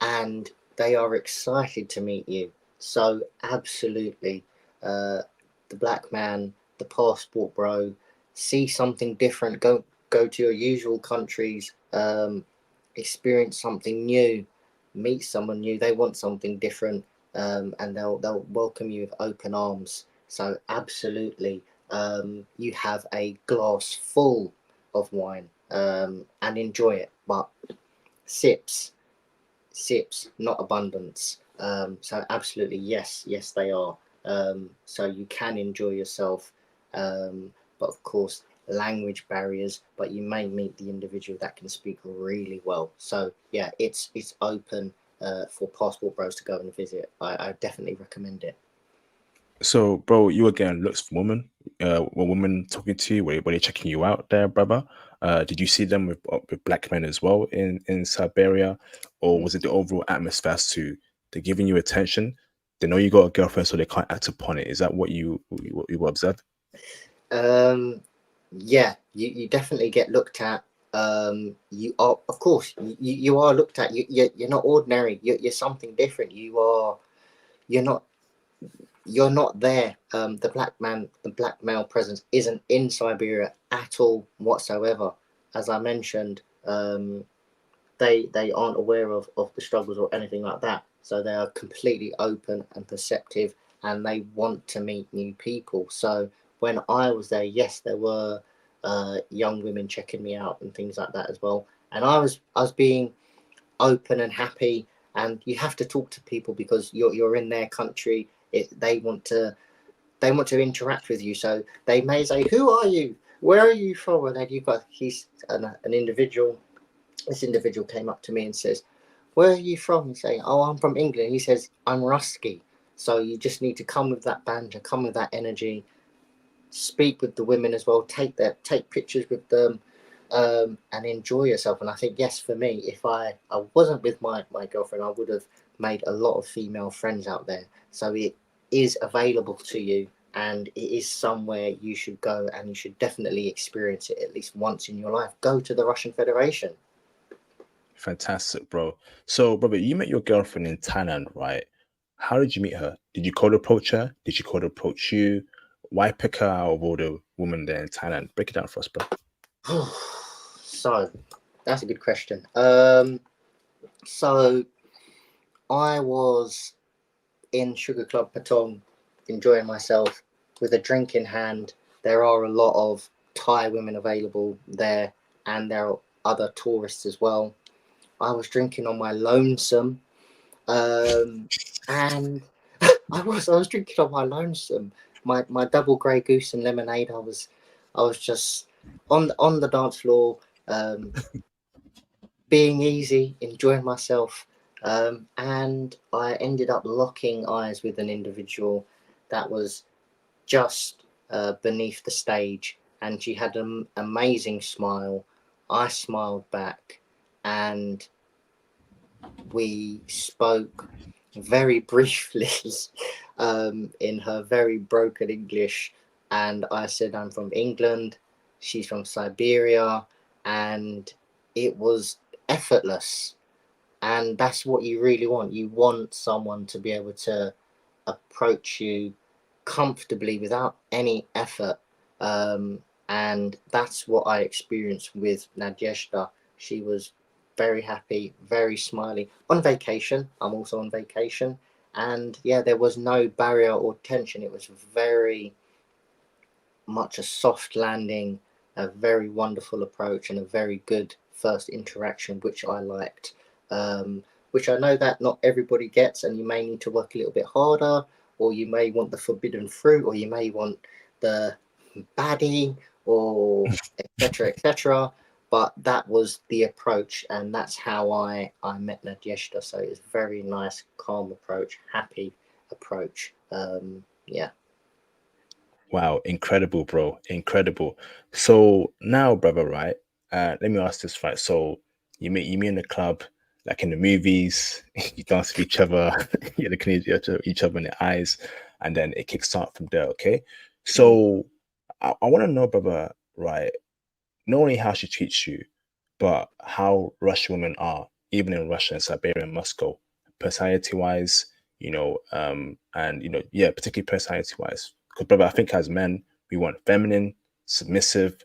and they are excited to meet you. So, absolutely, uh, the black man, the passport bro, see something different. Go to your usual countries. Experience something new. Meet someone new. They want something different, and they'll welcome you with open arms. So, absolutely, you have a glass full of wine and enjoy it, but sips not abundance. So absolutely, yes, they are. So you can enjoy yourself, but of course, language barriers. But you may meet the individual that can speak really well. So yeah, it's open for passport bros to go and visit. I definitely recommend it. So, bro, you again looks for women. Were women talking to you? Were they checking you out there, brother? Did you see them with black men as well in Siberia, or was it the overall atmosphere as to they're giving you attention? They know you got a girlfriend, so they can't act upon it. Is that what you observed? Um, yeah, you definitely get looked at. You are, of course, you are looked at. You're not ordinary. You're something different. You're not you're not there. The black male presence isn't in Siberia at all whatsoever. As I mentioned, they aren't aware of the struggles or anything like that. So they are completely open and perceptive, and they want to meet new people. So when I was there, yes, there were young women checking me out and things like that as well. And I was being open and happy. And you have to talk to people because you're in their country. They want to interact with you. So they may say, "Who are you? Where are you from?" And then you've got he's an individual. This individual came up to me and says, "Where are you from?" He's saying, "Oh, I'm from England." He says, "I'm Rusky." So you just need to come with that banter, come with that energy, speak with the women as well, take pictures with them, and enjoy yourself. And I think, yes, for me, if I wasn't with my girlfriend, I would have made a lot of female friends out there. So it is available to you, and it is somewhere you should go, and you should definitely experience it at least once in your life. Go to the Russian Federation. Fantastic, bro. So, brother, you met your girlfriend in Thailand, right? How did you meet her? Did you cold approach her? Did she cold approach you? Why pick her out of all the women there in Thailand? Break it down for us, bro. So that's a good question. So I was in Sugar Club Patong, enjoying myself with a drink in hand. There are a lot of Thai women available there, and there are other tourists as well. I was drinking on my lonesome, and I was drinking on my lonesome. My double grey goose and lemonade. I was just on the dance floor, um, being easy, enjoying myself. And I ended up locking eyes with an individual that was just beneath the stage, and she had an amazing smile. I smiled back, and we spoke very briefly in her very broken English. And I said, "I'm from England." She's from Siberia. And it was effortless. And that's what you really want. You want someone to be able to approach you comfortably without any effort. And that's what I experienced with Nadezhda. She was very happy, very smiley. On vacation, I'm also on vacation. And yeah, there was no barrier or tension. It was very much a soft landing, a very wonderful approach, and a very good first interaction, which I liked. Which I know that not everybody gets, and you may need to work a little bit harder, or you may want the forbidden fruit, or you may want the baddie, or etc. etc. But that was the approach, and that's how I met Nadezhda. So it's very nice, calm approach, happy approach. Yeah. Wow, incredible, bro. Incredible. So now, brother, right? Let me ask this, right? So you meet in the club, like in the movies, you dance with each other, you're looking at each other in the eyes, and then it kicks off from there, okay? Mm, So I want to know, brother, right? Not only how she treats you, but how Russian women are, even in Russia and Siberia and Moscow, personality wise, and yeah, particularly personality wise. Because brother, I think as men, we want feminine, submissive,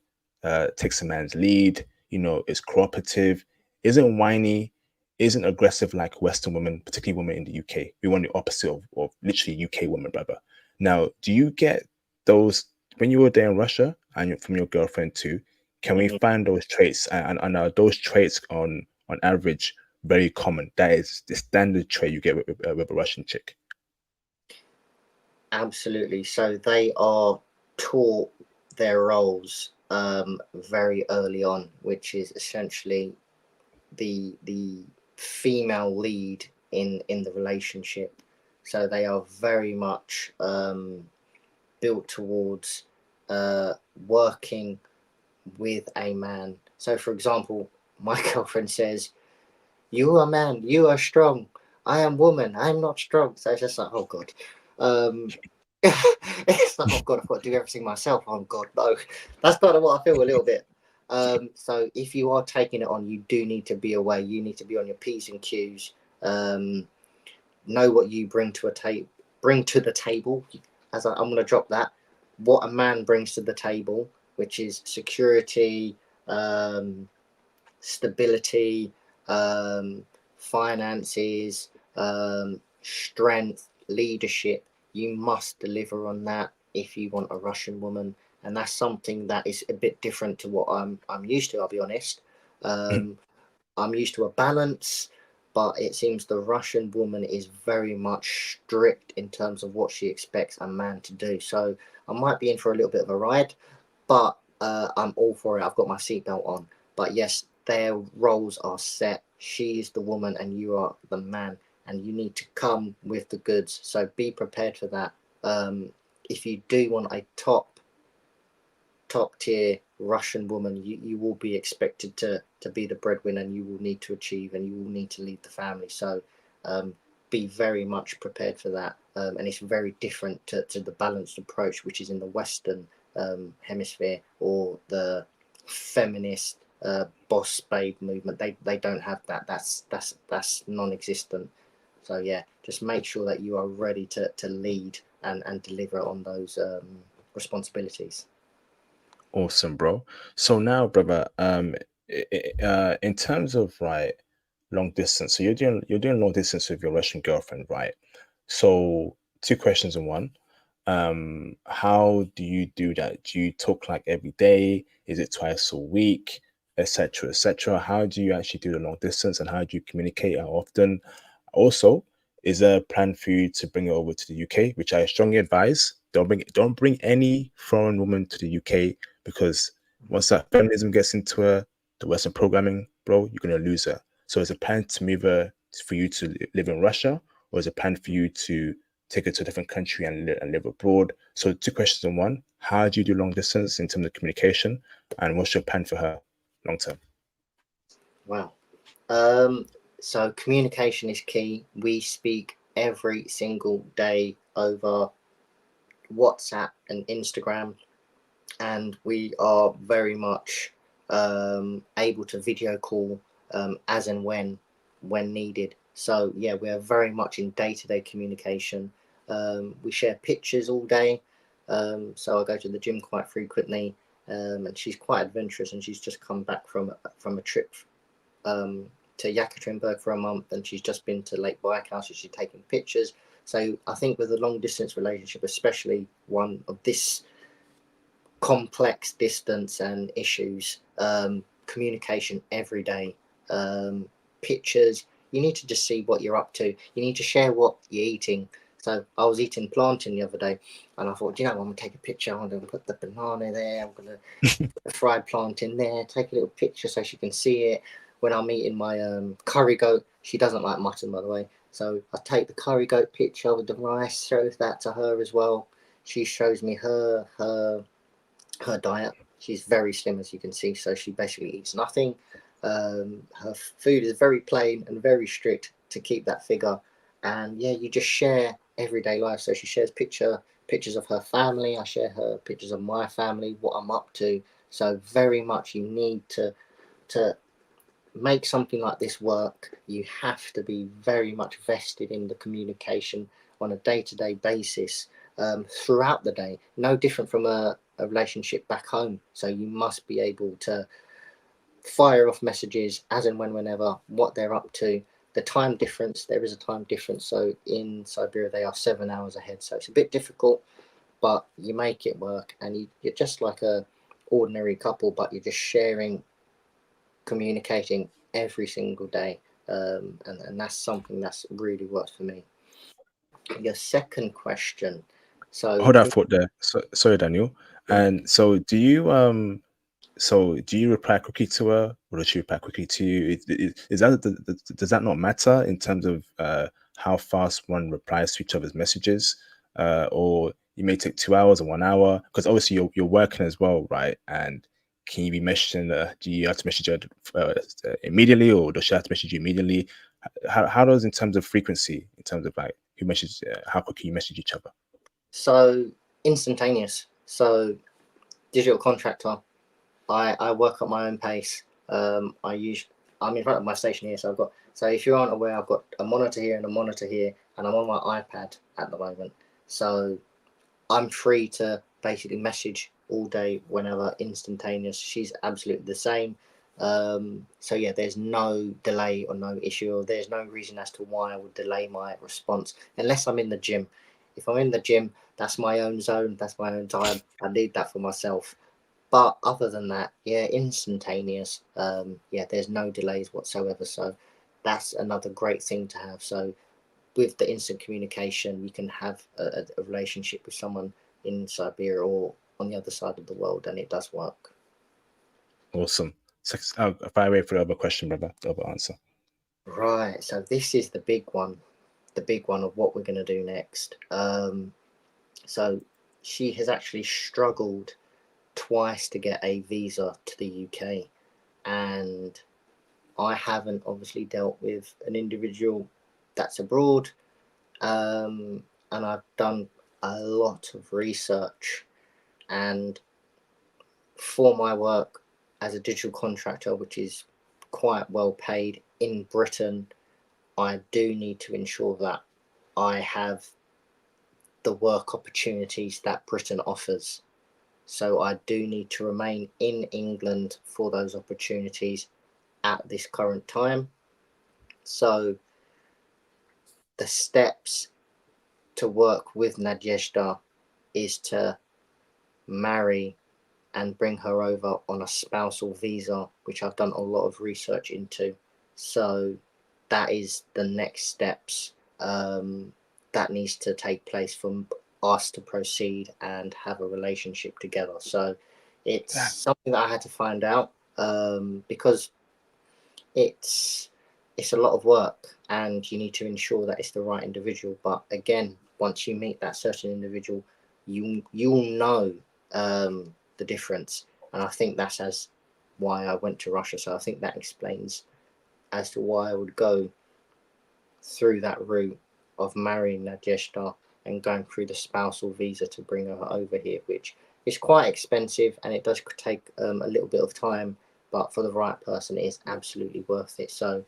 takes a man's lead, is cooperative, isn't whiny, isn't aggressive like Western women, particularly women in the UK. We want the opposite of literally UK women, brother. Now, do you get those when you were there in Russia and from your girlfriend too? Can we mhm. find those traits and are those traits on average very common? That is the standard trait you get with a Russian chick. Absolutely. So they are taught their roles very early on, which is essentially the female lead in the relationship. So they are very much built towards working with a man. So, for example, my girlfriend says, "You are man, you are strong. I am woman, I'm not strong." So it's just like, oh god. Um, it's like, oh god, I've got to do everything myself. Oh god, no. That's kind of what I feel a little bit. So if you are taking it on, you do need to be aware. You need to be on your P's and Q's. Know what you bring to the table. I'm going to drop that. What a man brings to the table, which is security, stability, finances, strength, leadership. You must deliver on that if you want a Russian woman, and that's something that is a bit different to what I'm used to. I'll be honest. Um, I'm used to a balance, but it seems the Russian woman is very much strict in terms of what she expects a man to do. So I might be in for a little bit of a ride, but I'm all for it. I've got my seatbelt on. But yes, their roles are set. She is the woman and you are the man, and you need to come with the goods. So be prepared for that. If you do want a top tier Russian woman, you will be expected to be the breadwinner, and you will need to achieve, and you will need to lead the family. So be very much prepared for that. And it's very different to the balanced approach, which is in the Western hemisphere, or the feminist boss babe movement. They don't have that. That's non-existent. So yeah, just make sure that you are ready to lead and deliver on those responsibilities. Awesome, bro. So now, brother, in terms of right long distance, so you're doing long distance with your Russian girlfriend, right? So two questions in one. How do you do that? Do you talk like every day? Is it twice a week, etc., etc.? How do you actually do the long distance, and how do you communicate? How often? Also, is there a plan for you to bring it over to the UK, which I strongly advise. Don't bring any foreign woman to the UK, because once that feminism gets into the Western programming, bro, you're gonna lose her. So is a plan to move her for you to live in Russia, or is a plan for you to take her to a different country and live abroad? So two questions in one. How do you do long distance in terms of communication, and what's your plan for her long term? Wow. Um, so communication is key. We speak every single day over WhatsApp and Instagram, and we are very much able to video call as and when needed. So yeah, we are very much in day-to-day communication. We share pictures all day. So I go to the gym quite frequently, and she's quite adventurous, and she's just come back from a trip um, to Yekaterinburg for a month, and she's just been to Lake Baikal, so she's taking pictures. So I think with a long distance relationship, especially one of this complex distance and issues, communication every day, pictures. You need to just see what you're up to. You need to share what you're eating. So I was eating plantain the other day, and I thought, you know, I'm gonna take a picture. I'm gonna put the banana there. I'm gonna put the fried plantain there. Take a little picture so she can see it. When I'm eating my curry goat, she doesn't like mutton, by the way. So I take the curry goat picture with the rice, shows that to her as well. She shows me her diet. She's very slim, as you can see, so she basically eats nothing. Her food is very plain and very strict to keep that figure. And yeah, you just share everyday life. So she shares pictures of her family. I share her pictures of my family, what I'm up to. So very much you need to make something like this work. You have to be very much vested in the communication on a day-to-day basis, throughout the day. No different from a relationship back home. So you must be able to fire off messages as and whenever, what they're up to. The time difference, there is a time difference. So in Siberia, they are 7 hours ahead. So it's a bit difficult, but you make it work, and you're just like a ordinary couple, but you're just sharing, communicating every single day. And that's something that's really worked for me. Your second question. So Hold that thought there. Sorry, Daniel. And so do you reply quickly to her, or does she reply quickly to you? Is that does that not matter in terms of how fast one replies to each other's messages, or it may take 2 hours or 1 hour, because obviously you're working as well, right? And can you be messaging? Do you have to message her immediately, or does she have to message you immediately? How does, in terms of frequency, in terms of like who messages, how quick can you message each other? So instantaneous. So digital contractor. I work at my own pace. I'm in front of my station here, so I've got. So if you aren't aware, I've got a monitor here and a monitor here, and I'm on my iPad at the moment. So I'm free to basically message all day, whenever, instantaneous. She's absolutely the same. So yeah, there's no delay or no issue, or there's no reason as to why I would delay my response unless I'm in the gym. If I'm in the gym, that's my own zone, that's my own time. I need that for myself. But other than that, yeah, instantaneous. Yeah, there's no delays whatsoever. So that's another great thing to have. So with the instant communication, you can have a relationship with someone in Siberia or on the other side of the world, and it does work. Awesome. So, if I wait for the other question, brother, the other answer. Right. So this is the big one of what we're going to do next. So she has actually struggled twice to get a visa to the UK, and I haven't obviously dealt with an individual that's abroad, and I've done a lot of research. And for my work as a digital contractor, which is quite well paid in Britain, I do need to ensure that I have the work opportunities that Britain offers. So I do need to remain in England for those opportunities at this current time. So the steps to work with Nadezhda is to marry and bring her over on a spousal visa, which I've done a lot of research into. So that is the next steps that needs to take place for us to proceed and have a relationship together. So it's That, something that I had to find out, because it's a lot of work, and you need to ensure that it's the right individual. But again, once you meet that certain individual, you'll know the difference. And I think that's as why I went to Russia. So I think that explains as to why I would go through that route of marrying Nadezhda and going through the spousal visa to bring her over here, which is quite expensive and it does take a little bit of time. But for the right person, it is absolutely worth it. So,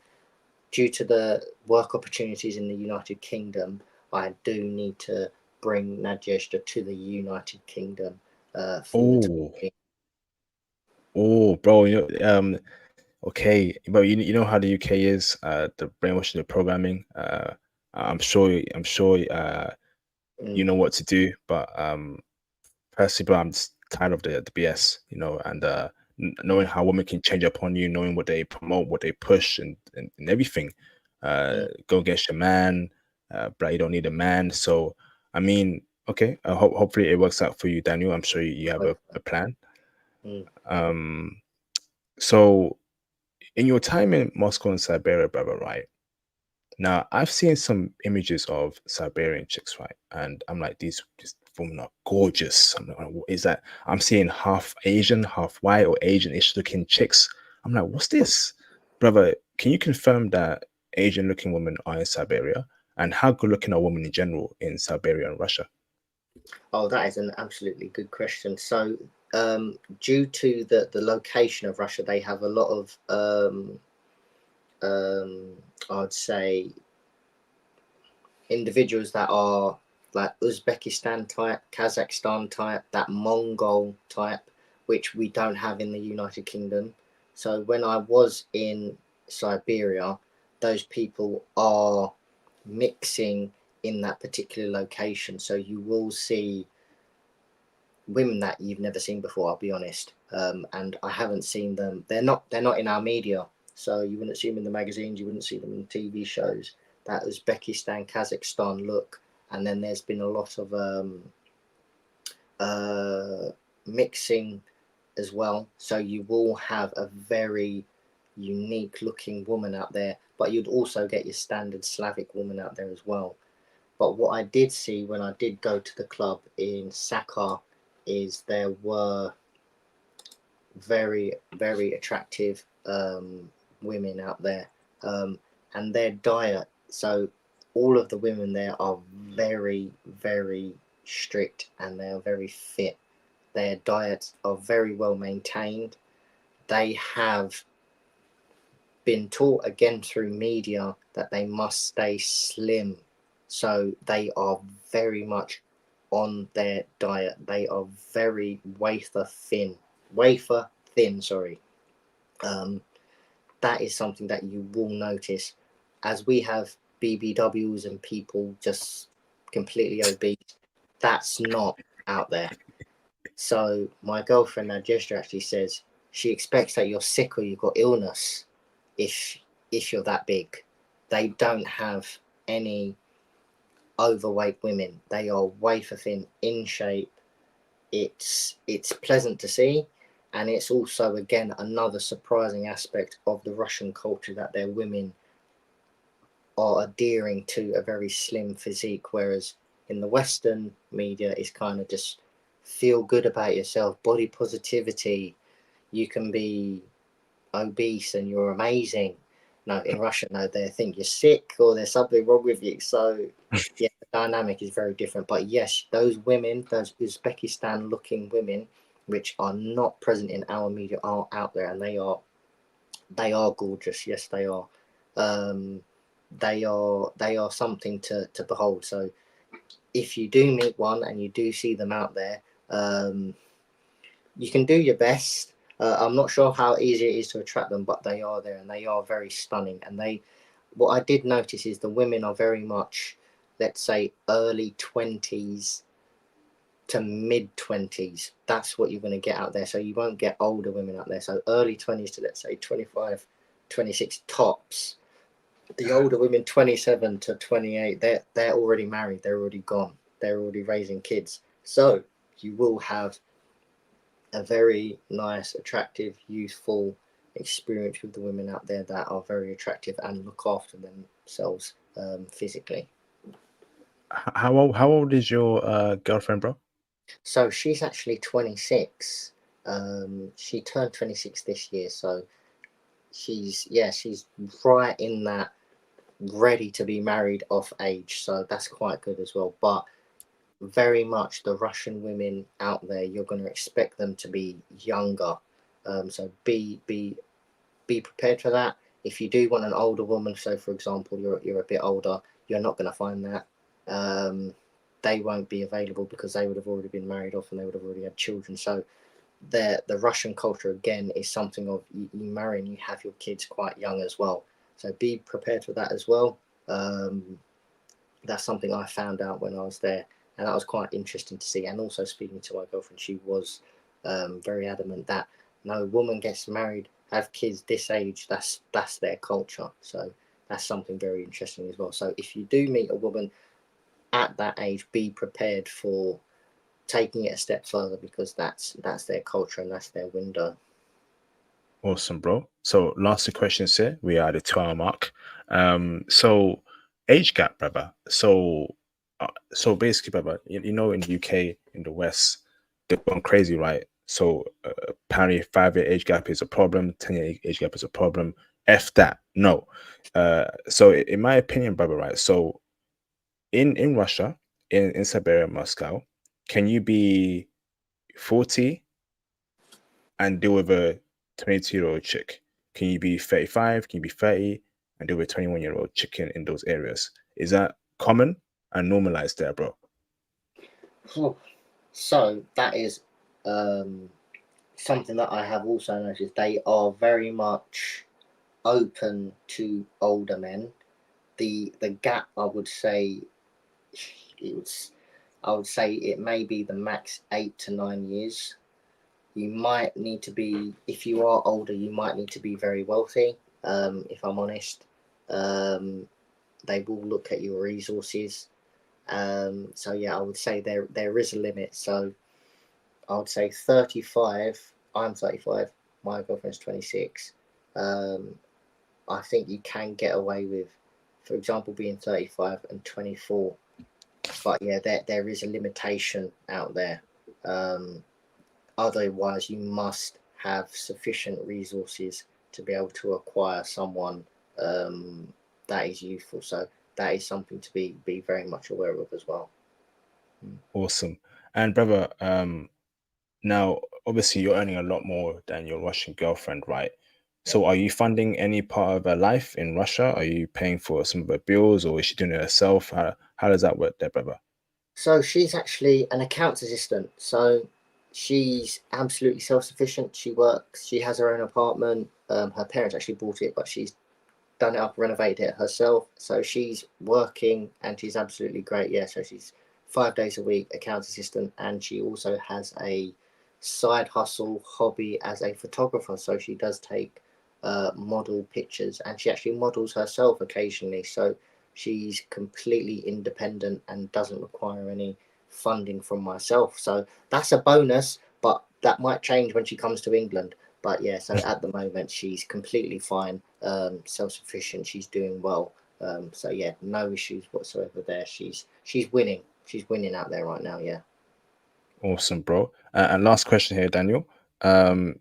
due to the work opportunities in the United Kingdom, I do need to bring Nadezhda to the United Kingdom for the time oh, being. oh, bro, okay, but you know how the UK is, the brainwashing, the programming. I'm sure, you Mm, know what to do, but personally, bro, I'm just tired of the BS, and knowing mm, how women can change upon you, knowing what they promote, what they push, and everything. mm, Go against your man, but you don't need a man. So, I mean, okay, hopefully it works out for you, Daniel. I'm sure you have hope a plan. mm, Um, so in your time in Moscow and Siberia, brother, right? Now, I've seen some images of Siberian chicks, right? And I'm like, these women are gorgeous. I'm like, what is that? I'm seeing half Asian, half white, or Asian-ish looking chicks. I'm like, what's this? Brother, can you confirm that Asian looking women are in Siberia? And how good looking are women in general in Siberia and Russia? Oh, that is an absolutely good question. So, due to the location of Russia, they have a lot of um, I'd say individuals that are like Uzbekistan type, Kazakhstan type, that Mongol type, which we don't have in the United Kingdom. So when I was in Siberia, those people are mixing in that particular location. So you will see women that you've never seen before. I'll be honest, and I haven't seen them. They're not in our media, so you wouldn't see them in the magazines. You wouldn't see them in TV shows. That Uzbekistan, Kazakhstan look, and then there's been a lot of uh, mixing as well. So you will have a very unique looking woman out there, but you'd also get your standard Slavic woman out there as well. But what I did see when I did go to the club in Sakar is there were very, very attractive women out there, and their diet. So all of the women there are very, very strict, and they are very fit. Their diets are very well maintained. They have been taught again through media that they must stay slim. So they are very much on their diet. They are very wafer thin, sorry. Um, that is something that you will notice as we have BBWs and people just completely obese. That's not out there. So my girlfriend now gesture actually says she expects that you're sick or you've got illness if you're that big. They don't have any overweight women. They are wafer thin, in shape. It's pleasant to see, and it's also again another surprising aspect of the Russian culture that their women are adhering to a very slim physique, whereas in the Western media it's kind of just feel good about yourself, body positivity. You can be obese and you're amazing. No, in Russia, no, they think you're sick or there's something wrong with you. So, yeah, the dynamic is very different. But yes, those women, those Uzbekistan looking women, which are not present in our media, are out there, and they are gorgeous. Yes, they are. Um, they are something to behold. So, if you do meet one and you do see them out there, you can do your best. I'm not sure how easy it is to attract them, but they are there and they are very stunning. And what I did notice is the women are very much, let's say, early 20s to mid 20s. That's what you're going to get out there. So you won't get older women out there. So early 20s to, let's say, 25, 26 tops. The older women, 27 to 28, they're already married. They're already gone. They're already raising kids. So you will have a very nice, attractive, youthful experience with the women out there that are very attractive and look after themselves physically. How old is your girlfriend, bro? So she's actually 26. She turned 26 this year, so she's right in that ready to be married off age. So that's quite good as well. But very much the Russian women out there, you're going to expect them to be younger. So be prepared for that. If you do want an older woman, so for example, you're a bit older, you're not going to find that. They won't be available because they would have already been married off and they would have already had children. So the Russian culture again is something of you marry and you have your kids quite young as well. So be prepared for that as well. That's something I found out when I was there, and that was quite interesting to see. And also speaking to my girlfriend, she was very adamant that no woman gets married, have kids this age. That's their culture. So that's something very interesting as well. So if you do meet a woman at that age, be prepared for taking it a step further because that's their culture and that's their window. Awesome, bro. So last two questions here. We are at the 2 hour mark. So age gap, brother. So basically, brother, you know, in the UK, in the West, they've gone crazy, right? So apparently, 5 year age gap is a problem. 10 year age gap is a problem. F that. No. So in my opinion, brother, right? So in Russia, in Siberia, Moscow, can you be 40 and deal with a 22-year-old chick? Can you be 35? Can you be 30 and deal with a 21-year-old chicken in those areas? Is that common and normalized there, bro? So that is um, something that I have also noticed. They are very much open to older men. The gap, I would say, it's I would say it may be the max 8 to 9 years. You might need to be, if you are older, you might need to be very wealthy. If I'm honest, um, they will look at your resources. So yeah, I would say there is a limit. So I would say 35. I'm 35. My girlfriend's 26. I think you can get away with, for example, being 35 and 24. But yeah, there is a limitation out there. Um, Otherwise, you must have sufficient resources to be able to acquire someone um, that is youthful. So that is something to be very much aware of as well. Awesome. And brother, now obviously you're earning a lot more than your Russian girlfriend, right? Yeah. So are you funding any part of her life in Russia? Are you paying for some of her bills, or is she doing it herself? How does that work there, brother? So she's actually an accounts assistant. So she's absolutely self-sufficient. She works. She has her own apartment. Her parents actually bought it, but she's done it up, renovated it herself. So she's working and she's absolutely great. Yeah. So she's 5 days a week accounts assistant, and she also has a side hustle hobby as a photographer. So she does take model pictures, and she actually models herself occasionally. So she's completely independent and doesn't require any funding from myself. So that's a bonus, but that might change when she comes to England. But yeah, so at the moment she's completely fine, self-sufficient. She's doing well. So yeah, no issues whatsoever there. She's winning. She's winning out there right now. Yeah. Awesome, bro. And last question here, Daniel.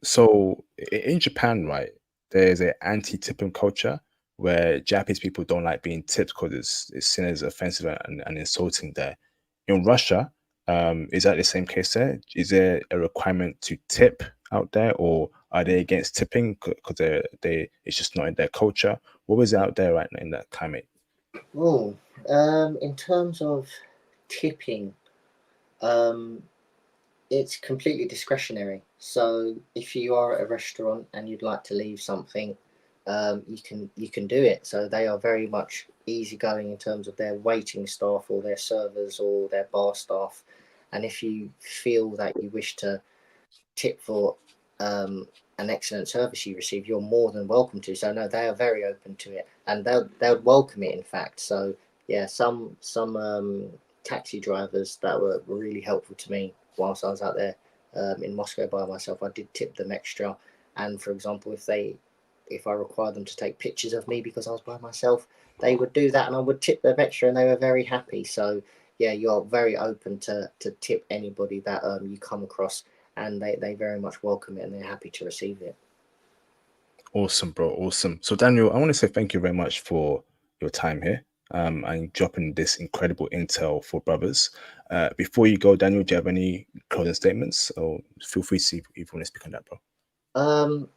So in Japan, right, there's an anti-tipping culture where Japanese people don't like being tipped because it's seen as offensive and insulting there. In Russia, is that the same case there? Is there a requirement to tip out there, or are they against tipping because they it's just not in their culture? What was it out there right now in that climate? Oh, in terms of tipping, um, it's completely discretionary. So if you are at a restaurant and you'd like to leave something, you can do it. So they are very much easygoing in terms of their waiting staff or their servers or their bar staff. And if you feel that you wish to tip for an excellent service you receive, you're more than welcome to. So no, they are very open to it, and they'll welcome it. In fact, so yeah, some taxi drivers that were really helpful to me whilst I was out there in Moscow by myself. I did tip them extra, and for example, if I required them to take pictures of me because I was by myself, they would do that, and I would tip them extra, and they were very happy. So yeah, you're very open to tip anybody that you come across, and they very much welcome it and they're happy to receive it. Awesome, bro. Awesome. So, Daniel, I want to say thank you very much for your time here and dropping this incredible intel for brothers. Before you go, Daniel, do you have any closing statements? Or feel free to see if you want to speak on that, bro. Um,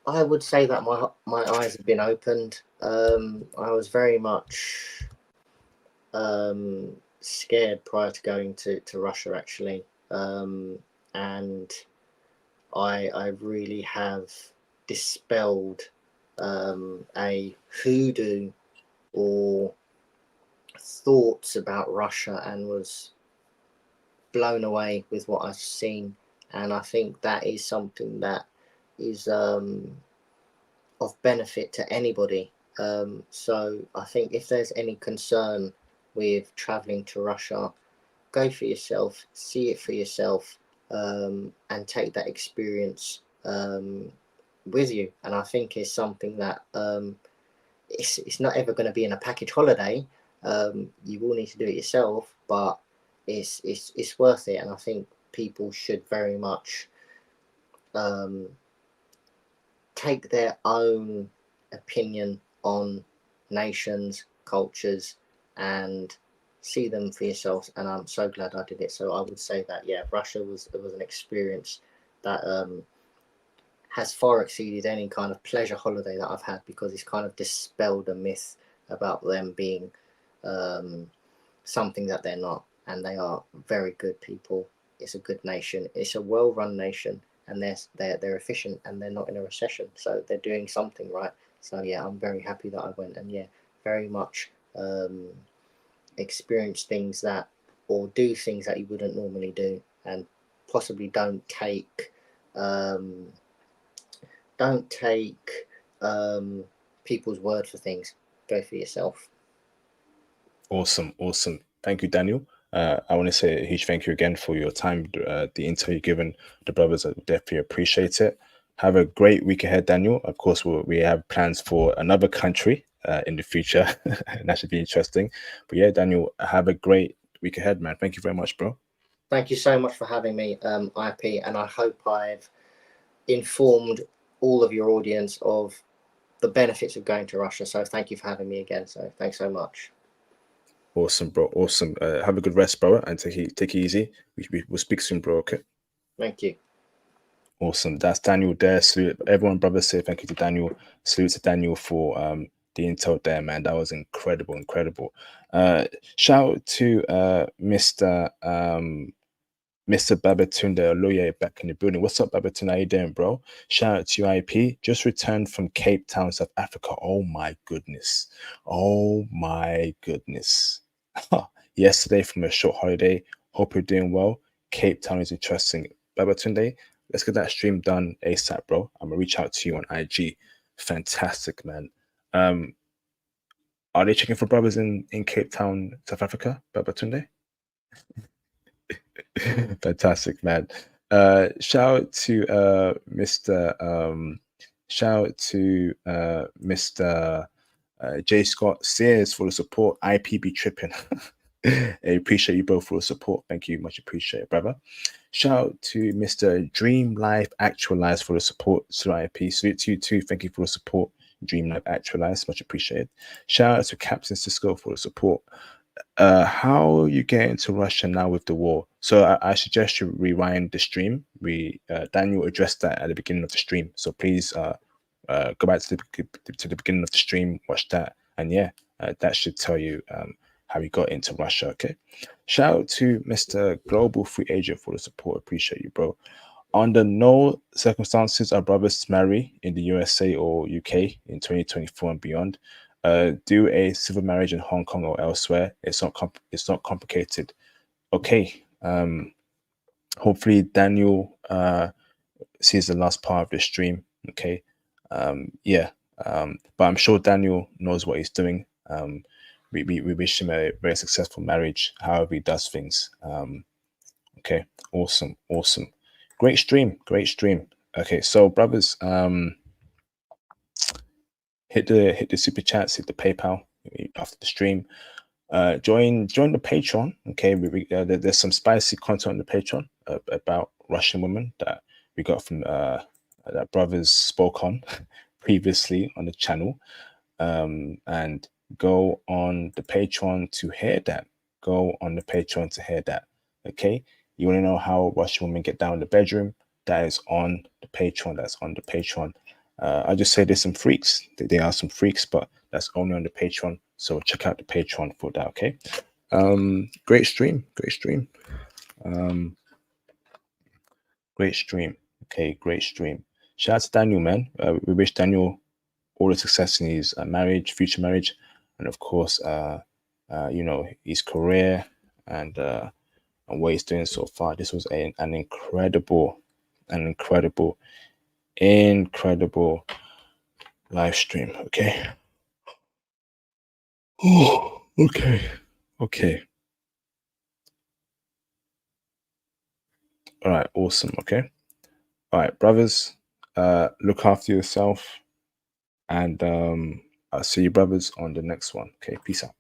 I would say that my eyes have been opened. I was very much scared prior to going to Russia actually, and I really have dispelled a hoodoo or thoughts about Russia, and was blown away with what I've seen. And I think that is something that is of benefit to anybody. So I think if there's any concern with traveling to Russia, go for yourself, see it for yourself, and take that experience with you. And I think it's something that it's not ever going to be in a package holiday. You will need to do it yourself, but it's worth it. And I think people should very much um, take their own opinion on nations, cultures, and see them for yourselves. And I'm so glad I did it. So I would say that yeah, Russia was an experience that has far exceeded any kind of pleasure holiday that I've had, because it's kind of dispelled a myth about them being um, something that they're not. And they are very good people. It's a good nation. It's a well-run nation, and they're efficient, and they're not in a recession, so they're doing something right. So yeah, I'm very happy that I went, and yeah, very much experience things that, or do things that you wouldn't normally do, and possibly um, don't take people's word for things. Go for yourself. Awesome. Awesome. Thank you, Daniel. I want to say a huge thank you again for your time, the intel you've given the brothers. I definitely appreciate it. have a great week ahead, Daniel. Of course, we have plans for another country in the future, and that should be interesting. But yeah, Daniel, have a great week ahead, man. Thank you very much, bro. Thank you so much for having me, IP, and I hope I've informed all of your audience of the benefits of going to Russia. So thank you for having me again. So thanks so much. Awesome, bro. Awesome. Have a good rest, bro, and take it easy. We'll speak soon, bro. Okay. Thank you. Awesome. That's Daniel there. Salute everyone, brother. Say thank you to Daniel. Salute to Daniel for the intel there, man. That was incredible, incredible. Shout out to Mr. Babatunde Oloye back in the building. What's up, Babatunde? How you doing, bro? Shout out to you, IP. Just returned from Cape Town, South Africa. Oh my goodness. Oh my goodness. Yesterday from a short holiday. Hope you're doing well. Cape Town is interesting. Babatunde, let's get that stream done ASAP, bro. I'm gonna reach out to you on IG. Fantastic, man. Are they checking for brothers in Cape Town, South Africa, Babatunde? Fantastic, man. Shout out to Mr. J. Scott Sears for the support. IPB tripping. I appreciate you both for the support. Thank you, much appreciated, brother. Shout out to Mr. Dream Life Actualized for the support to IP. Salute to you too. Thank you for the support. Dream Life Actualized, much appreciated. Shout out to Captain Cisco for the support. How you get into Russia now with the war? So I suggest you rewind the stream. Daniel addressed that at the beginning of the stream. So please go back to the beginning of the stream, watch that, and yeah, that should tell you how you got into Russia. Okay. Shout out to Mr. Global Free Agent for the support. Appreciate you, bro. Under no circumstances are brothers to marry in the USA or UK in 2024 and beyond. Do a civil marriage in Hong Kong or elsewhere. It's not complicated. Okay. Hopefully Daniel sees the last part of the stream. Okay. Yeah. But I'm sure Daniel knows what he's doing. We wish him a very successful marriage, however he does things. Okay. Awesome. Great stream. Okay, so brothers, hit the super chats, hit the PayPal after the stream. Join the Patreon. Okay, there's some spicy content on the Patreon about Russian women that we got from that brothers spoke on previously on the channel. And go on the Patreon to hear that. Okay, you want to know how Russian women get down in the bedroom? That is on the Patreon. I just say there's some freaks. They are some freaks, but that's only on the Patreon. So check out the Patreon for that. Okay. Great stream. Okay, great stream. Shout out to Daniel, man. We wish Daniel all the success in his future marriage, and of course, his career and what he's doing so far. This was an incredible live stream. Okay. Oh, okay. All right, awesome. Okay. All right, brothers, look after yourself, and I'll see you brothers on the next one. Okay, peace out.